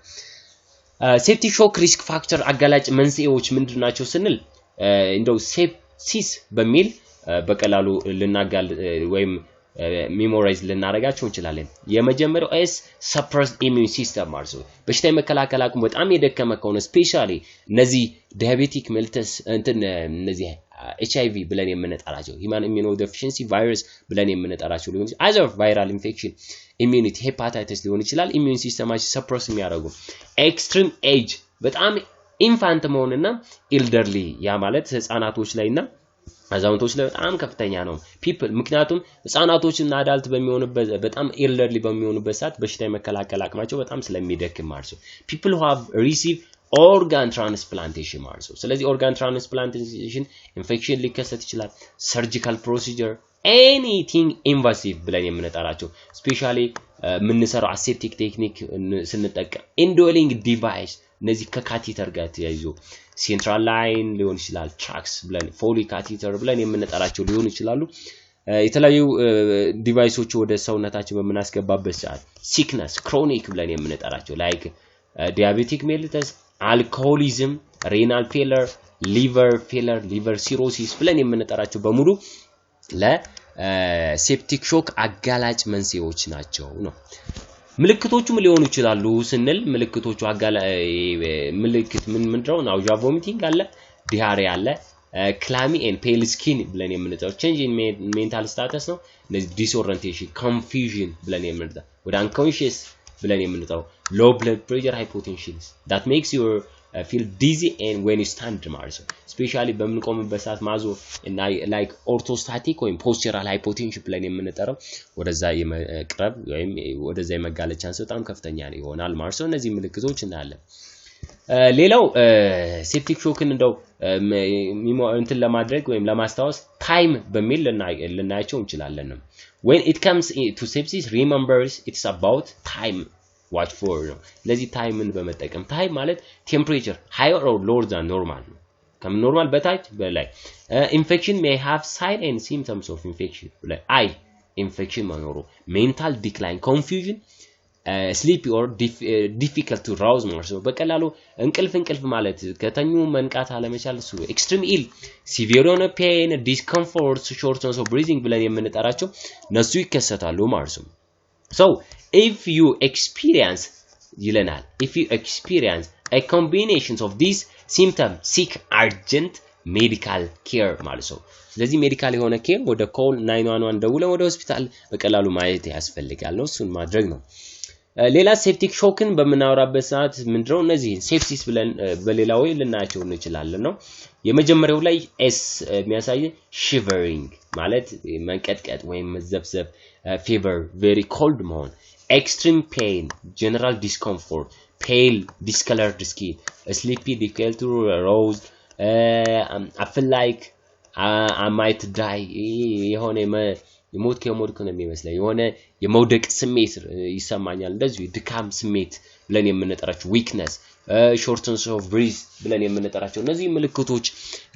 ሴፕቲክ ሾክ ሪስክ ፋክተር አጋላጭ መንስኤዎች ምንድናቸው ስንል እንደው ሴፕሲስ በሚል በቀላሉ ልናጋል ወይም ሜሞራይዝ ልናረጋቸው እንችላለን የመጀመሪያው ኤስ suppressed immune system ማለት ነው በሽታ የመከላከል አቅሙ በጣም የደከመ ከሆነ ስፔሻሊ እነዚህ ዲያቤቲክ ሜልተስ እነዚህ HIV ብለን የምንጠራቸው human immunodeficiency virus ብለን የምንጠራቸው ሊሆን ይችላል either viral infection immunity hepatitis ሊሆን ይችላል immune systemaችን suppress የሚያደርጉ extreme age በጣም ኢንፋንት መሆንና elderly ያ ማለት ህፃናቶች ላይና አዛውንቶች ላይ በጣም ከፍተኛ ነው people ምክንያቱም ህፃናቶችና አዳልት በሚሆኑበት በጣም elderly በሚሆኑበት ሰዓት በሽታ የመከላከል አቅማቸው በጣም ስለሚደክም ማለት ነው people who have received organ transplantation ማለት ነው ስለዚህ organ transplantation infection ሊከሰት ይችላል surgical procedure anything invasive ብለን የምንጠራቸው especially የምንሰራው aseptic technique ስንጠቀም indwelling device እነዚህ ከካቴተር ጋር ተያይዞ ሴንትራል ላይን ሊሆን ይችላል ትራክስ ብለን ፎሊ ካቴተር ብለን የምንጠራቸው ሊሆን ይችላሉ የተለያዩ ዲቫይሶች ወደ ሰውነታችን በመናስገባበት ሰዓት ሲክነስ ክሮኒክ ብለን የምንጠራቸው ላይክ ዲያቤቲክ ሜሊተስ alcoholism renal failure liver cirrhosis ብለን የምንጠራቸው በሙሉ ለሴፕቲክ ሾክ አጋላጭ መንስኤዎች ናቸው ነው ምልክቶቹም ሊሆኑ ይችላሉ ስንል ምልክቶቹ ምልክት ምንድነው ናውዣ ቮሚቲንግ አለ ዲያሪያ አለ clammy and pale skin ብለን የምንጠራው change in mental status ነው እነዚህ disorientation confusion ብለን የምንጠራው ወደ unconscious ብለን የምንጠራው low blood pressure hypotension that makes you feel dizzy and when you stand ማለት ነው especially በምንቆምበት ሰዓት ማዞ እና like orthostatic ወይም postural hypotension ብለን የምንጠራው ወደዛ የመቅረብ ወይም ወደዛ የመጋለጥ ቻንስ በጣም ከፍተኛ ይሆናል ማለት ነው እነዚህ ምልክቶች እናያለን ሌላው ሴፕቲክ ሾክን እንደው እንትን ለማድረግ ወይም ለማስታወስ ታይም በሚል ልናያቸው እንችላለን when it comes to sepsis remembers it's about time watch for ለዚህ ታይምን በመጠቀም ታይም ማለት ቴምፕሬቸር higher or lower than normal ከኖርማል በታች በላይ infection may have sign and symptoms of infection like infection መኖሩ mental decline confusion sleepy or difficult to rouse ማለት ነው በቀላሉ እንቅልፍ ማለት ከተኙ መንቃት አለመቻል እሱ extreme ill severe pain discomfort shortness of breathing ብለን የምንጠራቸው ነሱ ይከሰታሉ ማለት ነው so if you experience a combination of these symptoms seek urgent medical care ማለት ነው ስለዚህ ሜዲካል የሆነ ኬር ወደ call 911 ደውለን ወደ ሆስፒታል በቀላሉ ማየት ያስፈልጋል ነው እሱን ማድረግ ነው ሌላ ሴፕቲክ ሾክን በመናወራበት ሰዓት ምንድነው እነዚህ ሴፕሲስ ብለን በሌላው ልናያቸው እንችላለን ነው የመጀመሪያው ላይ ኤስ የሚያሳይ shivering ማለት መንቀጥቀጥ ወይም መዘብዘብ fever very cold መሆን extreme pain general discomfort pale discolored skin sleepy difficult to rouse I feel like I might die የሆነ የሞት ነው የሚመስለው የሆነ የመውደቅ ስሜት ይሰማኛል እንደዚህ ድካም ስሜት ብለን የምንጠራቸው weakness shortness of breath ብለን የምንጠራቸው እነዚህ ምልክቶች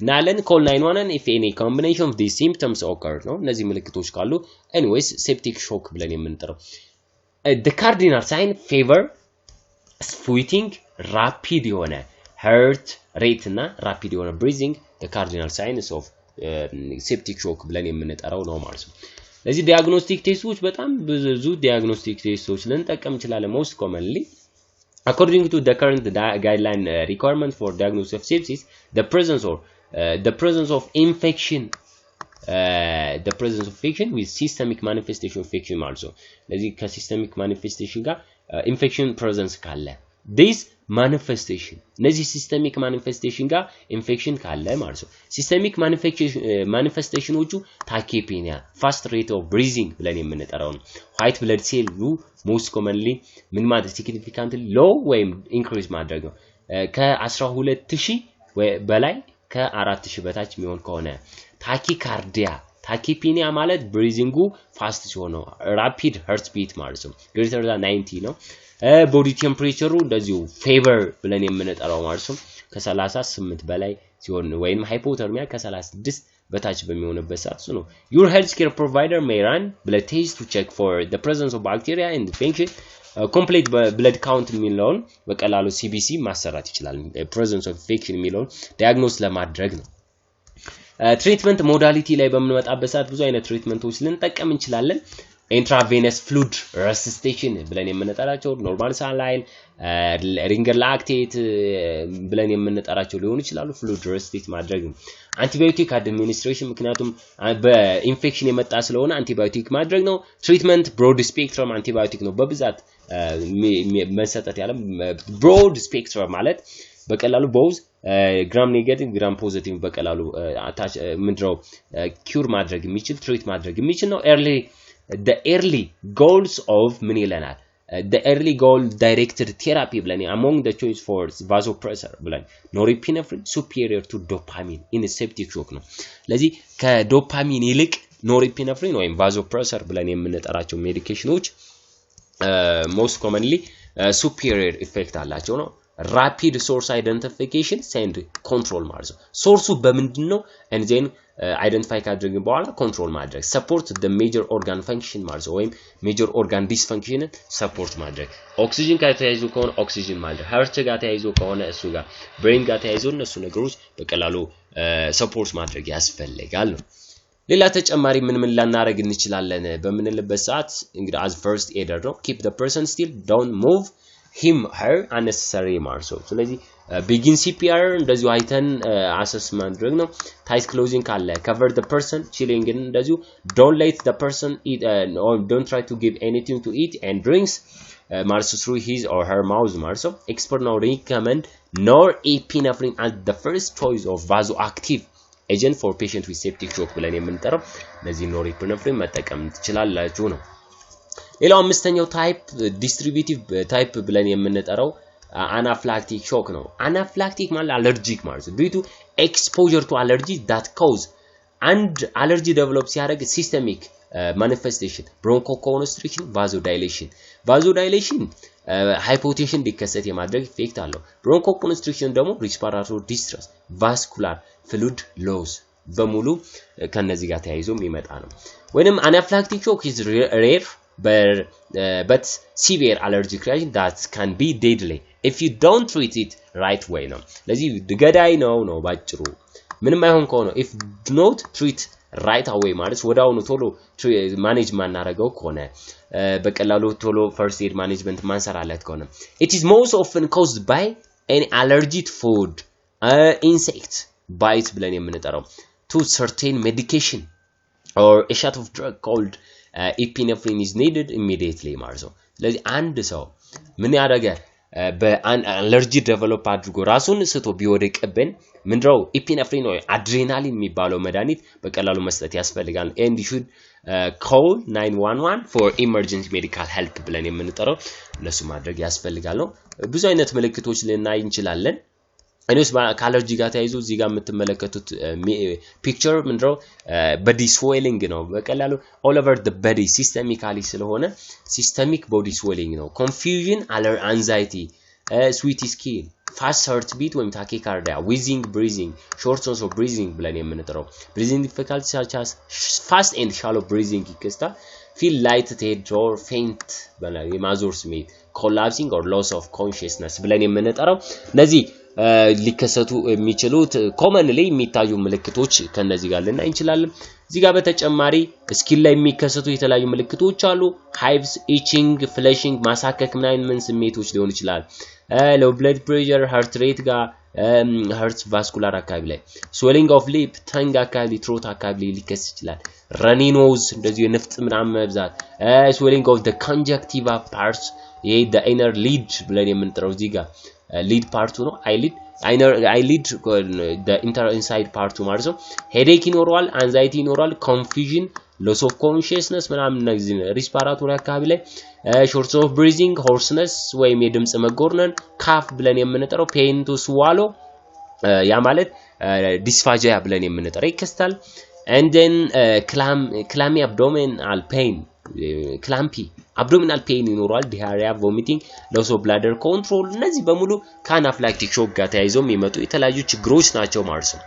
ናለን call 911 if any combination of these symptoms occur ነው እነዚህ ምልክቶች ካሉ anyways septic shock ብለን የምንጠራው the cardinal sign fever sweating rapid የሆነ heart rate እና rapid የሆነ breathing the cardinal signs of septic shock ብለን የምንጠራው ነው ማለት ነው ለዚህ ዲያግኖስቲክ ቴስቶች በጣም ብዙ ዲያግኖስቲክ ቴስቶች ልንጠቀም እንችላለን most commonly according to the current guideline requirement for diagnosis of sepsis the presence of infection the presence of infection with systemic manifestation of infection also ለዚህ ከሲስተሚክ ማኒፌስቴሽን ጋር ኢንፌክሽን ፕሬዘንስ ካለ this manifestation እነዚህ ሲስተሚክ ማኒፌስቴሽን ጋር ኢንፌክሽን ካለ ማለት ነው ሲስተሚክ ማኒፌስቴሽኖቹ ታኬፒኒያ ፋስት ሬት ኦፍ ብሪዚንግ ብለን የምንጠራው ነው ዋይት ብለድ ሴል most commonly ምን ማለት significantly low ወይም ኢንክሪዝ ማድረግ ነው ከ12000 በላይ ከ4000 በታች የሚሆን ከሆነ ታኪካርዲያ ታኪፒኒያ ማለት ብሪዚንጉ ፋስት ሲሆን ነው ራፒድ ሃርት ቢት ማለት ነው greater than 90 ነው ቦዲ ቴምፕሬቸሩ እንደዚሁ ፌቨር ብለን የምንጠራው ማለት ነው ከ38 በላይ ሲሆን ወይንም ሃይፖተርሚያ ከ36 በታች በሚሆንበት ሰዓት ነው your healthcare provider may run blood test to check for the presence of bacteria and infection complete blood count የሚለውን በቀላሉ CBC ማሰራት ይችላል presence of infection የሚለውን ዲያግኖስ ለማድረግ ነው ትሪትመንት ሞዳሊቲ ላይ በመመጣበት ሰዓት ብዙ አይነት ትሪትመንቶች ልንጠቀም እንችላለን intravenous fluid resuscitation ብለን የምንጠራቸው ኖርማል ሳላይን ሪንገር ላክቴት ብለን የምንጠራቸው ሊሆኑ ይችላሉ fluid resuscitate ማድረግ ነው አንቲባዮቲክ አድሚኒስትሬሽን ምክንያቱም በኢንፌክሽን የመጣ ስለሆነ አንቲባዮቲክ ማድረግ ነው ትሪትመንት ብሮድ ስፔክትረም አንቲባዮቲክ ነው በብዛት መሰጠት ያለ ብሮድ ስፔክትረም ማለት በቀላሉ ቦዝ ግራም ኔጌቲቭ ግራም ፖዚቲቭ በቀላሉ አታች ምንድነው ኪውር ማድረግ የሚችል ትሪት ማድረግ የሚችል ነው the early goals of ምን ይለናል the early goal directed therapy ብለን among the choice for vasopressor ብለን norepinephrine superior to dopamine in septic shock ነው ስለዚህ ከዶፓሚን ይልቅ norepinephrine ወይም vasopressor ብለን የምንጠራቸው ሜዲኬሽኖች most commonly superior effect አላቸው ነው rapid source identification and control ማለት ነው ሶርሱ በምንድነው and then identify ካደረግን በኋላ control ማድረግ support the major organ function ማለት ነው ወይም major organ dysfunction support ማድረግ ኦክሲጅን ጋር ተያይዞ ከሆነ ኦክሲጅን ማድረግ heart ጋር ተያይዞ ከሆነ እሱ ጋር brain ጋር ተያይዞ እነሱ ነገሮች በቀላሉ support ማድረግ ያስፈልጋል ነው ሌላ ተጨማሪ ምን ላናረግ እንችላለን በመንልበት ሰዓት እንግዲህ as first aider ነው keep the person still don't move him her unnecessary marso ስለዚህ begin CPR እንደዚሁ አይተን assess ማድረግ ነው tight closing ካለ cover the person chilling እንደዚሁ don't let the person eat or don't try to give anything to eat and drinks marso through his or her mouth marso expert now recommend norepinephrine as the first choice of vasoactive agent for patient with septic shock ብለን የምንጠራው ለዚህ norepinephrine መጠቀም ትችላላችሁ ነው ሌላው አምስተኛው ታይፕ ዲስትሪቢዩቲቭ ታይፕ ብለን የምንጠራው አናፍላክቲክ ሾክ ነው አናፍላክቲክ ማለት አለርጂክ ማለት ነው due to exposure to allergy that cause and allergy develop ሲያደርግ systemic manifestation bronchoconstriction vasodilation hypotension ሊከሰት የማድረግ ኢፌክት አለው bronchoconstriction ደግሞ respiratory distress vascular fluid loss በሙሉ ከነዚህ ጋር ተያይዞ የሚመጣ ነው ወይንም anaphylactic shock is rare but severe allergic reaction that can be deadly if you don't treat it right way ነው ለዚህ ገዳይ ነው ባጭሩ ምንም አይሆን ከሆነ if do not treat right away ማለት ወዳውኑ ቶሎ ማኔጅ ማናረጋው ከሆነ በቀላሉ ቶሎ first aid management ማንሰራለት ከሆነ it is most often caused by any allergy to food insect bite ብለን የምንጠራው to certain medication or a shot of drug called epinephrine is needed immediately ማለት ነው ስለዚህ አንድ ሰው ምን ያደረገ በአለርጂ ዴቨሎፕ አድርጎ ራሱን ስቶ ቢወድቅብን ምንድነው epinephrine ወይ adrenaline የሚባለው መድኃኒት በቀላሉ መስጠት ያስፈልጋል and you should call 911 for emergency medical help ብለን የምንጠራው ለሱ ማድረግ ያስፈልጋል ነው ብዙ አይነት ምልክቶች ልናይ እንችላለን እኔስ ከአለርጂ ጋር ተያይዞ እዚህ ጋር የምትመለከቱት ፒክቸር ምንድነው body swelling ነው በቀላሉ all over the body systemically ስለሆነ systemic body swelling ነው confusion anxiety sweaty skin fast heartbeat ወይም tachycardia wheezing breathing shortness of breathing ብለን የምንጠራው breathing difficulties such as fast and shallow breathing ይከስታል feel lightheaded or faint በላይ የማዞር ስሜት collapsing or loss of consciousness ብለን የምንጠራው እነዚህ ሊከሰቱ የሚችሉት ኮመንሊ የሚታዩ ምልክቶች ከነዚህ ጋር ልናይ እንችላለን እዚህ ጋር በተጨማሪ ስኪን ላይ የሚከሰቱ የተለያዩ ምልክቶች አሉ ሃይቭስ ኢቺንግ ፍለሺንግ ማሳከክ ምናምን ስሜቶች ሊሆን ይችላል ሎው ብለድ ፕሬሸር ሃርት ሬት ጋር heart vascular አካባቢ ላይ swelling of lip tongue አካባቢ throat አካባቢ ሊከሰት ይችላል runny nose እንደዚህ የነፍጥ ምናምን መብዛት swelling of the conjunctiva parts ይሄ the inner lid ብለን የምንጠራው እዚህ ጋር lid part ነው eyelid the inside part ማለት ነው headache ይኖራል anxiety ይኖራል confusion loss of consciousness ምናምን እነዚህ respiratory አካባቢ ላይ short of breathing hoarseness ወይም የድምጽ መጎርነን cough ብለን የምንጠራው pain to swallow ያ ማለት dysphagia ብለን የምንጠራው ይከስታል and then clammy abdominal pain clumpy abdominal pain ይኖራል diarrhea vomiting loss of bladder control እነዚህ በሙሉ ከአናፍላክቲክ ሾክ ጋር ተያይዘው የሚመጡ የተለያዩ ችግሮች ናቸው ማለት ነው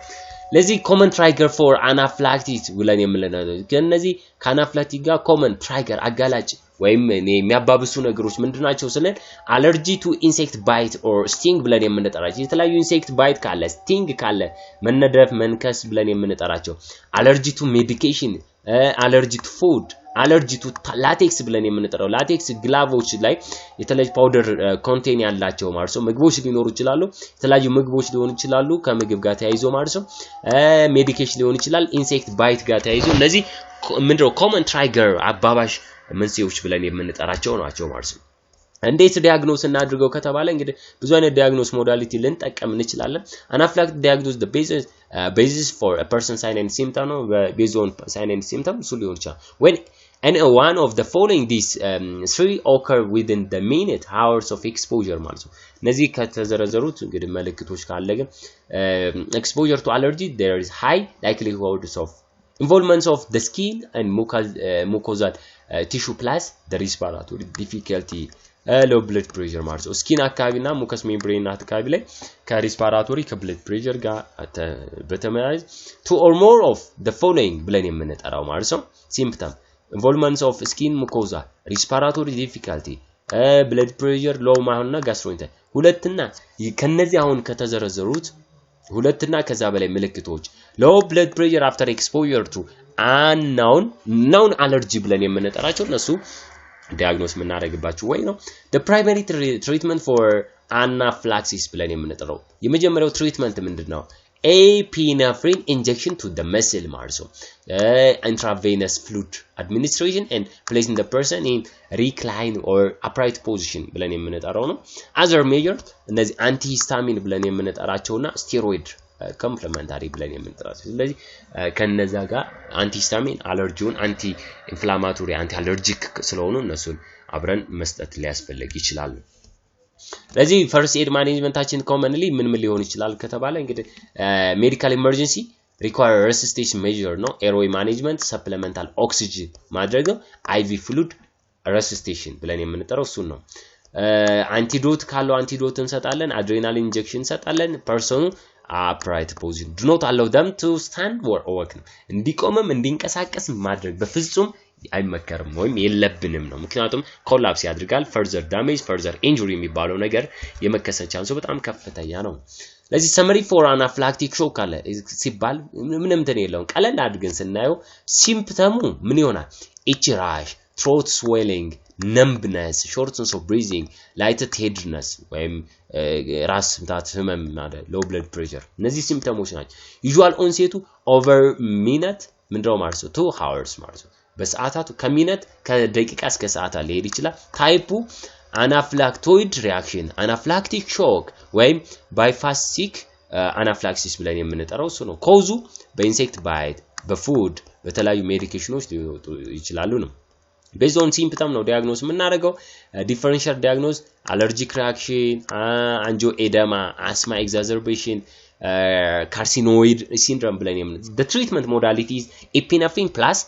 ለዚህ common trigger for anaphylactic ብለን የምንለው ከነዚህ ከአናፍላክቲክ ጋር common trigger አጋላጭ ወይም የሚያባብሱ ነገሮች ምንድናቸው ስለን allergy to insect bite or sting ብለን የምንጠራቸው የተለያዩ insect bite ካለ sting ካለ መነደፍ መንከስ ብለን የምንጠራቸው allergy to medication allergy to food allergy to latex ብለን የምንጠራው latex ግላቮች ላይ የተለያዩ ፓውደር ኮንቴን ያላቸው ማለት ነው ምግቦች ሊኖሩ ይችላሉ የተለያዩ ምግቦች ሊሆኑ ይችላሉ ከምግብ ጋር ተያይዞ ማለት ነው ሜዲኬሽን ሊሆን ይችላል ኢንሴክት ባይት ጋር ተያይዞ እነዚህ ምንድነው ኮመን ትራይገር አባባሽ መንስኤዎች ብለን የምንጠራቸው ናቸው ማለት ነው እንዴት ዲያግኖስ እናድርገው ከተባለ እንግዲህ ብዙ አይነት ዲያግኖስ ሞዳሊቲ ልንጠቀም እንችላለን አናፍላክቲክ ዲያግኖስ the basis for a person sign and symptom based on sign and symptom so ሊሆን ይችላል when and one of the following these three occur within the minute hours of exposure ማለት ነው እነዚህ ከተዘረዘሩት እንግዲህ ምልክቶች ካለ ግን exposure to allergy there is high likelihood of involvement of the skin and mucosal tissue plus the respiratory difficulty low blood pressure ማለት ነው ስኪን አካባቢና ሙከስ ሜምብሬን አካባቢ ላይ ከሪስፓራቶሪ ከብለድ ፕሬሸር ጋር በተመያያዝ two or more of the following ብለን የምንጠራው ማለት ነው symptom involvement of skin mucosa respiratory difficulty blood pressure low ማሆንና gastrointestinal ሁለትና ከነዚህ አሁን ከተዘረዘሩት ሁለትና ከዛ በላይ ምልክቶች low blood pressure after exposure to unknown allergy ብለን የምንጠራቸው እነሱ diagnose የምናደርግባቸው ወይ ነው the primary treatment for anaphylaxis ብለን የምንጠራው የመጀመሪያው ትሪትመንት ምንድነው epinephrine injection to the muscle ማለት ነው intravenous fluid administration and placing the person in recline or upright position ብለን የምንጠራው ነው other measures እነዚህ antihistamine ብለን የምንጠራቸውና steroid complementary ብለን የምንጠራቸው ስለዚህ ከነዛ ጋር antihistamine allergen anti inflammatory anti allergic ስለሆኑ እነሱን አብረን መስጠት ሊያስፈልግ ይችላል ስለዚህ first aid managementታችን commonly ምን ሊሆን ይችላል ከተባለ እንግዲህ medical emergency require resuscitation measure ነው airway management supplemental oxygen ማድረግ IV fluid resuscitation ብለን የምንጠራው እሱ ነው antidote ካለው antidote እንሰጣለን adrenal injection እንሰጣለን ፐርሰኑ upright position do not allow them to stand or walk እንዲቆምም እንዲንቀሳቀስ ማድረግ በፍጹም አይመከርም ወይም የለብንም ነው ምክንያቱም ኮላፕስ ያድርጋል further damage further injury የሚባለው ነገር የመከሰት ቻንሱ በጣም ከፍተኛ ነው ለዚህ summary for anaphylactic shock አለ ሲባል ምንም ተነየለው ቀለል አድርገን ስናየው ሲምፕተሙ ምን ይሆናል itchy rash throat swelling numbness shortness of breathing lightheadedness ወይም ራስ ምታት ህመም ማለት low blood pressure እነዚህ ሲምፕተሞች ናቸው usual onset over minute ምንድነው ማለት ነው 2 hours ማለት ነው በሰዓታቱ ከሚነት ከደቂቃ እስከ ሰዓታት ሊሄድ ይችላል ታይፑ anaphylactoid reaction anaphylactic shock ወይም biphasic anaphylaxis ብለን የምንጠራው እሱ ነው ኮዙ በኢንሴክት ባይት በፉድ በተለያዩ ሜዲኬሽኖች ሊወጡ ይችላሉ ነው based on symptom ነው diagnose የምናደርገው differential diagnose allergic reaction angioedema asthma exacerbation carcinoid syndrome ብለን የምንጠራው the treatment modality is epinephrine plus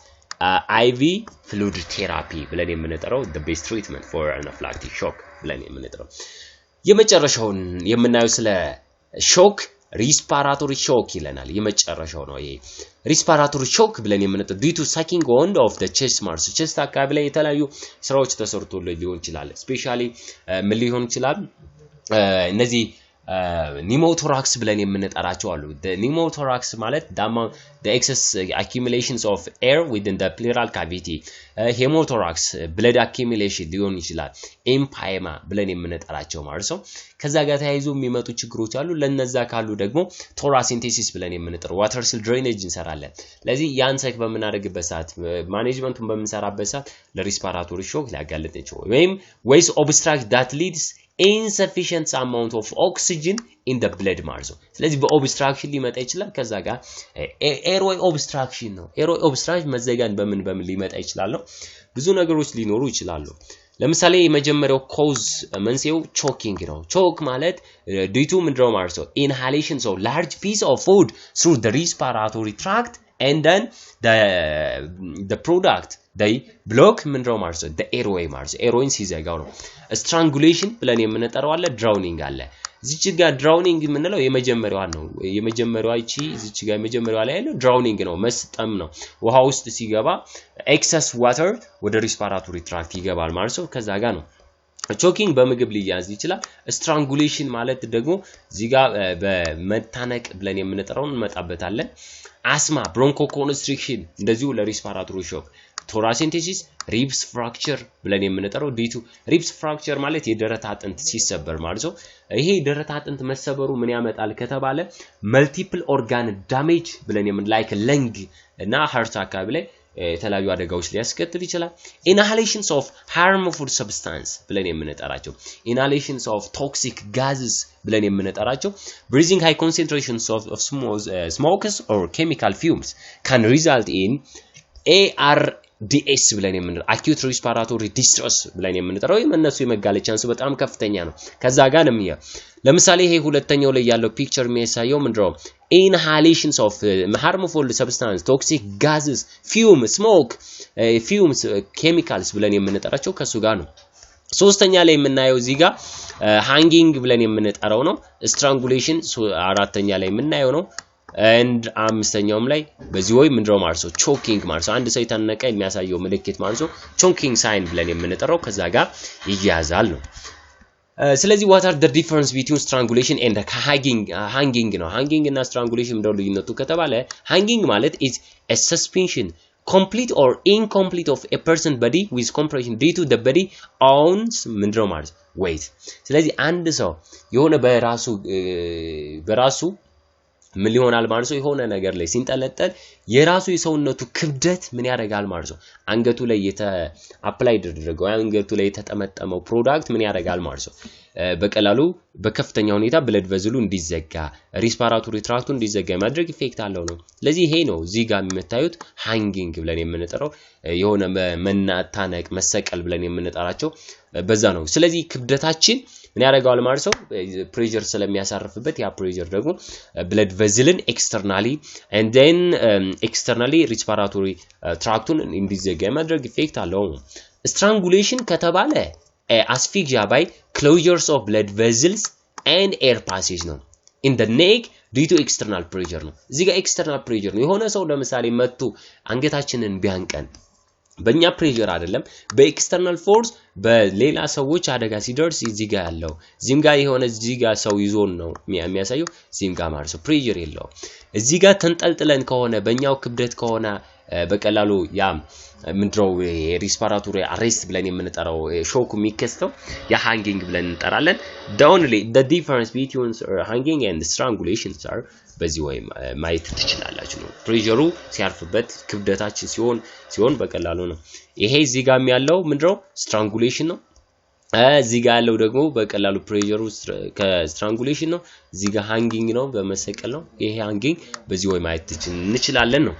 IV fluid therapy ብለን የምንጠራው the best treatment for anaphylactic shock ብለን የምንጠራው የመጨረሻውን የምናየው ስለ shock respiratory shock ይለናል የመጨረሻው ነው ይሄ respiratory shock ብለን የምንጠራው due to sucking wound of the chest muscle chest አካባቢ ላይ የተለያዩ ስራዎች ተሰርቶልኝ ሊሆን ይችላል especially ምን ሊሆን ይችላል እነዚህ pneumothorax ብለን የምንጠራቸው አሉ the pneumothorax ማለት the excess accumulations of air within the pleural cavity hemothorax blood accumulation ሊሆን ይችላል empyema ብለን የምንጠራቸው ማለት ነው ከዛ ጋር ተያይዞ የሚመጡ ችግሮች አሉ ለነዛ ካሉ ደግሞ thoracentesis ብለን የምንጠራው water cell drainage እንሰራለን ለዚህ ያን ሴክ በመናደርግበት ሰዓት ማኔጅመንቱን በመንሰራበት ሰዓት ለሪስፓራቶሪ ሾክ ሊያጋልጥ ይችላል ወይስ obstruct that leads insufficient amount of oxygen in the blood ማለት ነው ስለዚህ በኦብስትራክሽን ሊመጣ ይችላል ከዛ ጋር airway obstruction ነው airway obstruction መዘጋን በምን ሊመጣ ይችላል ነው ብዙ ነገሮች ሊኖሩ ይችላሉ ለምሳሌ የመጀመሪያው ኮዝ መንስኤው choking ነው choke ማለት due to ምንድነው ማለት ነው inhalation of large piece of food through the respiratory tract and then the product they block ምንድነው ማለት ነው the airway ማለት ነው airway ሲዘጋው ነው strangulation ብለን የምንጠራው አለ drowning አለ እዚች ጋር drowning የምንለው የመጀመሪያዋ ነው የመጀመሪያዋ እቺ እዚች ጋር የመጀመሪያዋ ላይ ያለው drowning ነው መስጠም ነው ውሃ ውስጥ ሲገባ excess water ወደ respiratory tract ይገባል ማለት ነው ከዛ ጋር ነው choking በምግብ ሊያዝ ይችላል strangulation ማለት ደግሞ እዚህ ጋር በመታነቅ ብለን የምንጠራው እንመጣበታለን asthma bronchoconstriction እንደዚሁ ለሪስፓራቶሪ ሾክ thoracentesis ribs fracture ብለን የምንጠራው ዲቱ ribs fracture ማለት የደረት አጥንት ሲሰበር ማለት ነው ይሄ የደረት አጥንት መሰበሩ ምን ያመጣል ከተባለ multiple organ damage ብለን የምን like lung እና heart አካባቢ ላይ የተለያዩ አደጋዎች ሊያስከትል ይችላል inhalations of harmful substance ብለን የምንጠራቸው inhalations of toxic gases ብለን የምንጠራቸው breathing high concentrations of smokes or chemical fumes can result in ARDS ብለን የምንጠራው acute respiratory distress ብለን የምንጠራው የመነሱ የመጋለጥ ቻንስ በጣም ከፍተኛ ነው ከዛ ጋር ነው ለምሳሌ ይሄ ሁለተኛው ላይ ያለው ፒክቸር የሚያሳየው ምንድነው inhalations of harmful substance toxic gases fumes chemicals ብለን የምንጠራቸው ከሱ ጋር ነው ሶስተኛ ላይ የምናየው እዚህ ጋር hanging ብለን የምንጠራው ነው strangulation አራተኛ ላይ የምናየው ነው and አምስተኛውም ላይ በዚህ ወይ ምንድነው ማለት ነው choking ማለት ነው አንድ ሰው የታነቀ የሚያሳየው ምልክት ማለት ነው choking sign ብለን የምንጠራው ከዛ ጋር ይያዛል ነው ስለዚህ what are the difference between strangulation and hanging ነው hanging እና strangulation እንደው ልዩነቱ ከተባለ hanging ማለት is a suspension complete or incomplete of a person body with compression due to the body owns ምንድነው ማለት weight ስለዚህ አንድ ሰው የሆነ በራሱ ምን ሊሆናል ማለት ነው የሆነ ነገር ላይ ሲንጠለጠል የራሱ የሰውነቱ ክብደት ምን ያደርጋል ማለት ነው አንገቱ ላይ አፕላይ ተደረገው አንገቱ ላይ የተጠመጠመው ፕሮዳክት ምን ያደርጋል ማለት ነው በቀላሉ በከፍተኛ ሁኔታ ብለድ ቨዝሉ እንዲዘጋ ሪስፓራቶሪ ትራክቱ እንዲዘጋ ማድረግ ኢፌክት አለው ነው ስለዚህ ይሄ ነው እዚህ ጋር የምታዩት ሃንጊንግ ብለን የምንጠራው የሆነ መናታነቅ መሰቀል ብለን የምንጠራቸው በዛ ነው ስለዚህ ክብደታችን ምን ያደርጋል ማለት ነው ፕሬሸር ስለሚያሳርፍበት ያ ፕሬሸር ደግሞ ብለድ ቨዝልን externally and then externally respiratory tractን እንዲዘጋ ማድረግ ኢፌክት አለው strangulation ከተባለ asphyxia by closures of blood vessels and air passage ነው in the neck due to external pressure ነው እዚህ ጋር external pressure ነው የሆነ ሰው ለምሳሌ መጥቶ አንገታችንን ቢያንቀን በእኛ ፕሬሸር አይደለም በኤክስተርናል ፎርስ በሌላ ሰዎች አደጋ ሲደርስ እዚህ ጋር ያለው እዚህም ጋር የሆነ እዚህ ጋር ሰው ይዞን ነው የሚያሳየው እዚህም ጋር ማለት ነው ፕሬሸር የለው እዚህ ጋር ተንጠልጥለን ከሆነ በእኛው ክብደት ከሆነ በቀላሉ ያ ምንድነው ሪስፓራቶሪ አሬስት ብለን የምንጠራው ሾክ የሚከስተው ያ ሃንጊንግ ብለን እንጠራለን the difference between hanging and strangulation are በዚህ ወይ ማየት ትችላላችሁ ነው ፕሬሸሩ ሲያርፍበት ክብደታችን ሲሆን በቀላሉ ነው ይሄ እዚህ ጋር ያለው ምንድነው strangulation ነው እዚህ ጋር ያለው ደግሞ በቀላሉ ፕሬሸሩ ከስትራንጉሌሽን ነው እዚህ ጋር ሃንጊንግ ነው በመሰቀል ነው ይሄ ሃንጊንግ በዚህ ወይ ማየት እንችላለን ነው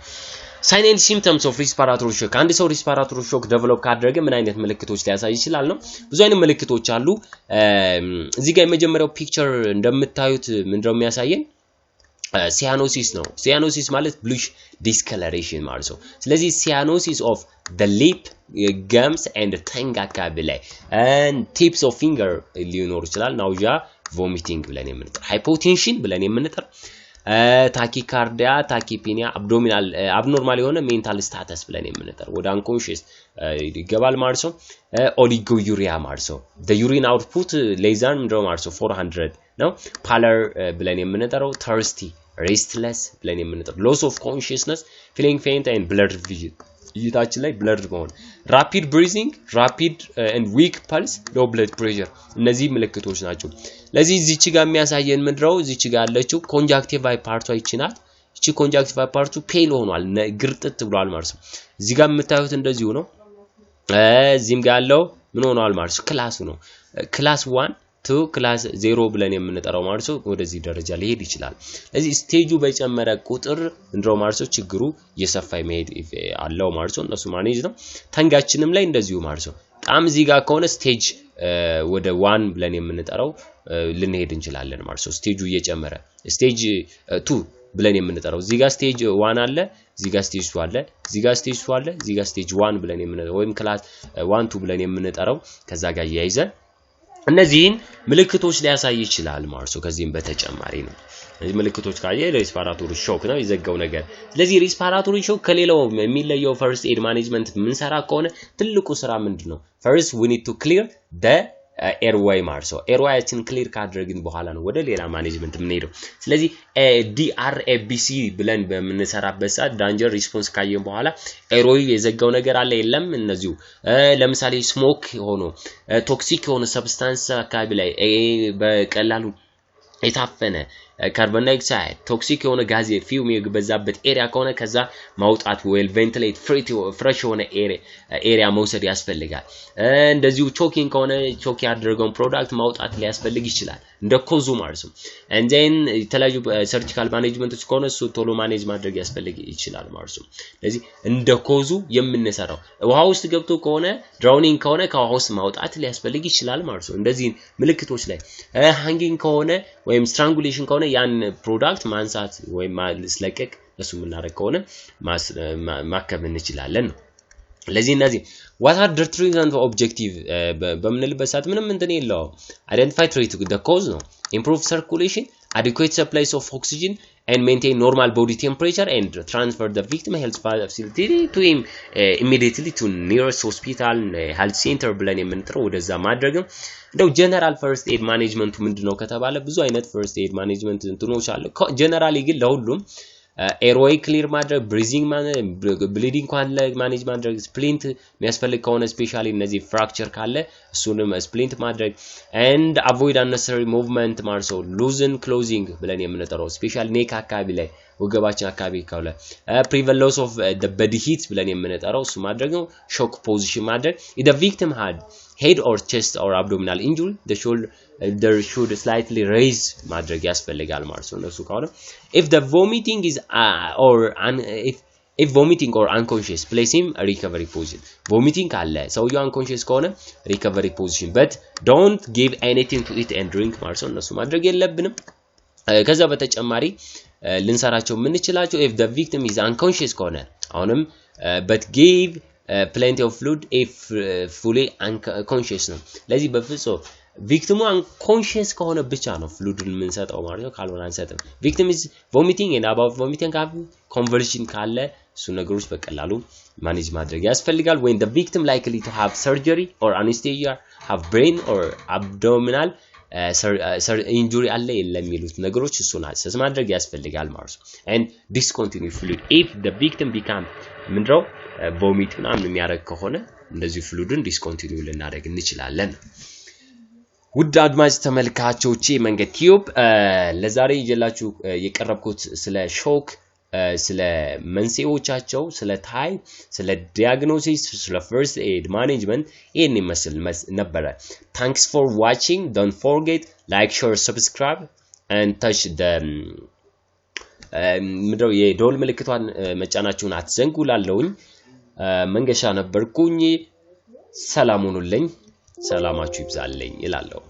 sign and symptoms of respiratory shock አንድ ሰው respiratory shock develop ካደረገ ምን አይነት ምልክቶች ሊያሳይ ይችላል ነው ብዙ አይነት ምልክቶች አሉ እዚህ ጋር የመጀመሪያው ፒክቸር እንደምታዩት ምንድነው የሚያሳየን cyanosis ነው cyanosis ማለት bluish discoloration ማለት ነው ስለዚህ cyanosis of the lip gums and tongue አካባቢ ላይ and tips of finger ሊኖር ይችላል nausea vomiting ብለን የምንጠራው hypotension ብለን የምንጠራው ታኪካርዲያ ታኪፒኒያ አብዶሚናል አብኖርማል የሆነ ሜንታል ስታተስ ብለን የምንጠራው ወደ አንኮንሺየስ ይገባል ማለት ነው ኦሊጎዩሪያ ማለት ነው the urine output less than ማለት ነው 400 ነው pallor ብለን የምንጠራው thirsty restless ብለን የምንጠራው loss of consciousness feeling faint and blurred vision ይታችን ላይ blurred መሆን rapid breathing rapid and weak pulse low blood pressure እነዚህ ምልክቶች ናቸው ለዚህ እዚች ጋር የሚያሳየን ምንድነው እዚች ጋር ያለችው conjunctival ፓርቷ ይችላል እቺ conjunctival ፓርቱ ፔል ሆኗል ግርጥት ብሏል ማለት ነው እዚህ ጋር የምታዩት እንደዚሁ ነው እዚህም ጋር ያለው ምን ሆኗል ማለት ነው ክላሱ ነው ክላስ 1 2 ክላስ 0 ብለን የምንጠራው ማለት ነው ወደዚህ ደረጃ ሊሄድ ይችላል ስለዚህ ስቴጁ በጨመረ ቁጥር እንደው ማለት ነው ችግሩ እየሰፋ ይሄድ አለው ማለት ነው እሱ ማኔጅ ነው ተንጋችንም ላይ እንደዚሁ ማለት ነው በጣም እዚህ ጋር ከሆነ ስቴጅ ወደ 1 ብለን የምንጠራው ልንሄድ እንችላለን ማለት ነው ስቴጁ እየጨመረ ስቴጅ 2 ብለን የምንጠራው እዚህ ጋር ስቴጅ 1 አለ እዚህ ጋር ስቴጅ 2 አለ እዚህ ጋር ስቴጅ 2 አለ እዚህ ጋር ስቴጅ 1 ብለን የምንጠራው ወይም ክላስ 1 2 ብለን የምንጠራው ከዛ ጋር ያይዘን እነዚህን ምልክቶች ሊያሳይ ይችላል ማለት ነው ከዚህም በተጨማሪ ነው እዚህ ምልክቶች ካየ ሬስፓራቶሪ ሾክ ነው ይዘጋው ነገር ስለዚህ ሬስፓራቶሪ ሾክ ከሌላው የሚለየው ፈርስት ኤድ ማኔጅመንት ምን ሰራ ከሆነ ትልቁ ስራ ምንድነው first we need to clear the airway ማለት ነው airwayችን ክሊር ካደረግን በኋላ ነው ወደ ሌላ ማኔጅመንት የምንሄደው ስለዚህ DRABC ብለን በመነሰራበት ሰዓት ዳንጀር ሪስፖንስ ካየን በኋላ airway የዘጋው ነገር አለ የለም እነዚሁ ለምሳሌ ስሞክ ሆኖ ቶክሲክ ሆነ ሰብስታንስ አካባቢ ላይ በቀላሉ የታፈነ ካርቦን ዳይኦክሳይድ ቶክሲክ የሆነ ጋዝ ፊውም የበዛበት ኤሪያ ከሆነ ከዛ ማውጣት ዌል ቬንቲሌት ፍሬሽ የሆነ ኤሪያ መውሰድ ያስፈልጋል እንደዚሁ ቾኪንግ ከሆነ ቾክ ያደረገውን ፕሮዳክት ማውጣት ሊያስፈልግ ይችላል እንደ ኮዙ ማለት ነው and then የተለያዩ ሰርጂካል ማኔጅመንቶች ከሆነ እሱ ቶሎ ማኔጅ ማድረግ ያስፈልግ ይችላል ማለት ነው ስለዚህ እንደ ኮዙ የምንሰራው ውሃ ውስጥ ገብቶ ከሆነ ድራውኒንግ ከሆነ ከውሃ ውስጥ ማውጣት ሊያስፈልግ ይችላል ማለት ነው እንደዚህ ምልክቶች ላይ ሃንጊንግ ከሆነ ወይም ስትራንጉሌሽን ከሆነ ያን ፕሮዳክት ማንሳት ወይም ማስለቀቅ እሱ ምናረግ ከሆነ ማከም እንችላለን ነው ለዚህ እነዚህ what are the treatment objective በመንልበት ሰዓት ምንም እንትን የለው identify treat the cause ነው improve circulation adequate supplies of oxygen and maintain normal body temperature and transfer the victim health facility to him immediately to nearest hospital health center ብለን የምንጥረው ወደዛ ማድረግ ነው እንደው ጀነራል ፈርስት ኤድ ማኔጅመንቱ ምንድነው ከተባለ ብዙ አይነት ፈርስት ኤድ ማኔጅመንት እንትኖች አሉ ጀነራሊ ግን ለሁሉም airway clear ማድረግ breathing bleeding ካለ ማኔጅ ማድረግ ስፕሊንት የሚያስፈልግ ከሆነ ስፔሻሊ እነዚህ ፍራክቸር ካለ እሱንም ስፕሊንት ማድረግ and avoid unnecessary movement ማለት ነው loosen closing ብለን የምንጠራው ስፔሻሊ ኔክ አካባቢ ላይ ወገባችን አካባቢ ካለ prevent loss of the body heat ብለን የምንጠራው እሱ ማድረግ ነው shock position ማድረግ if the victim had head or chest or abdominal injury the shoulder should slightly raise ማድረግ ያስፈልጋል ማለት ነው እሱ ካለ if the vomiting is if vomiting or unconscious place him a recovery position vomiting ካለ ሰውየው unconscious ከሆነ recovery position but don't give anything to eat and drink ማለት ነው እሱ ማድረግ የለብንም ከዛ በተጨማሪ ልንሰራቸው ምን እንችላቸው if the victim is unconscious ከሆነ አሁንም but give plenty of fluid if fully unconscious ነው ለዚህ በፍጹም victim unconscious ከሆነ ብቻ ነው fluid የምንሰጠው ማለት ነው ካልሆነ አንሰጥም victim is vomiting and about vomiting conversion ካለ እሱ ነገሮች በቀላሉ ማኔጅ ማድረግ ያስፈልጋል when the victim likely to have surgery or anesthesia have brain or abdominal injury አለ ለሚሉት ነገሮች እሱን አሰስ ማድረግ ያስፈልጋል ማለት ነው and discontinue fluid if the victim become ምንድነው ቮሚት ምናምን የሚያደርግ ከሆነ እንደዚህ ፍሉድን ዲስኮንቲኒው ልናደርግ እንችላለን ውድ አድማጭ ተመልካቾቼ መንገድ ቲዩብ ለዛሬ ይዤላችሁ የቀረብኩት ስለ ሾክ ስለ መንስኤዎቻቸው ስለ ታይፕ ስለ ዲያግኖሲስ ስለ ፈርስት ኤድ ማኔጅመንት ይሄን ይመስል ነበር thanks for watching don't forget like share subscribe and touch the ምድረው የዶል ምልክቷን መጫናችሁን አትዘንጉላለሁኝ መንገሻ ነበርኩኝ ሰላም ሁኑልኝ ሰላማችሁ ይብዛልኝ ይላልው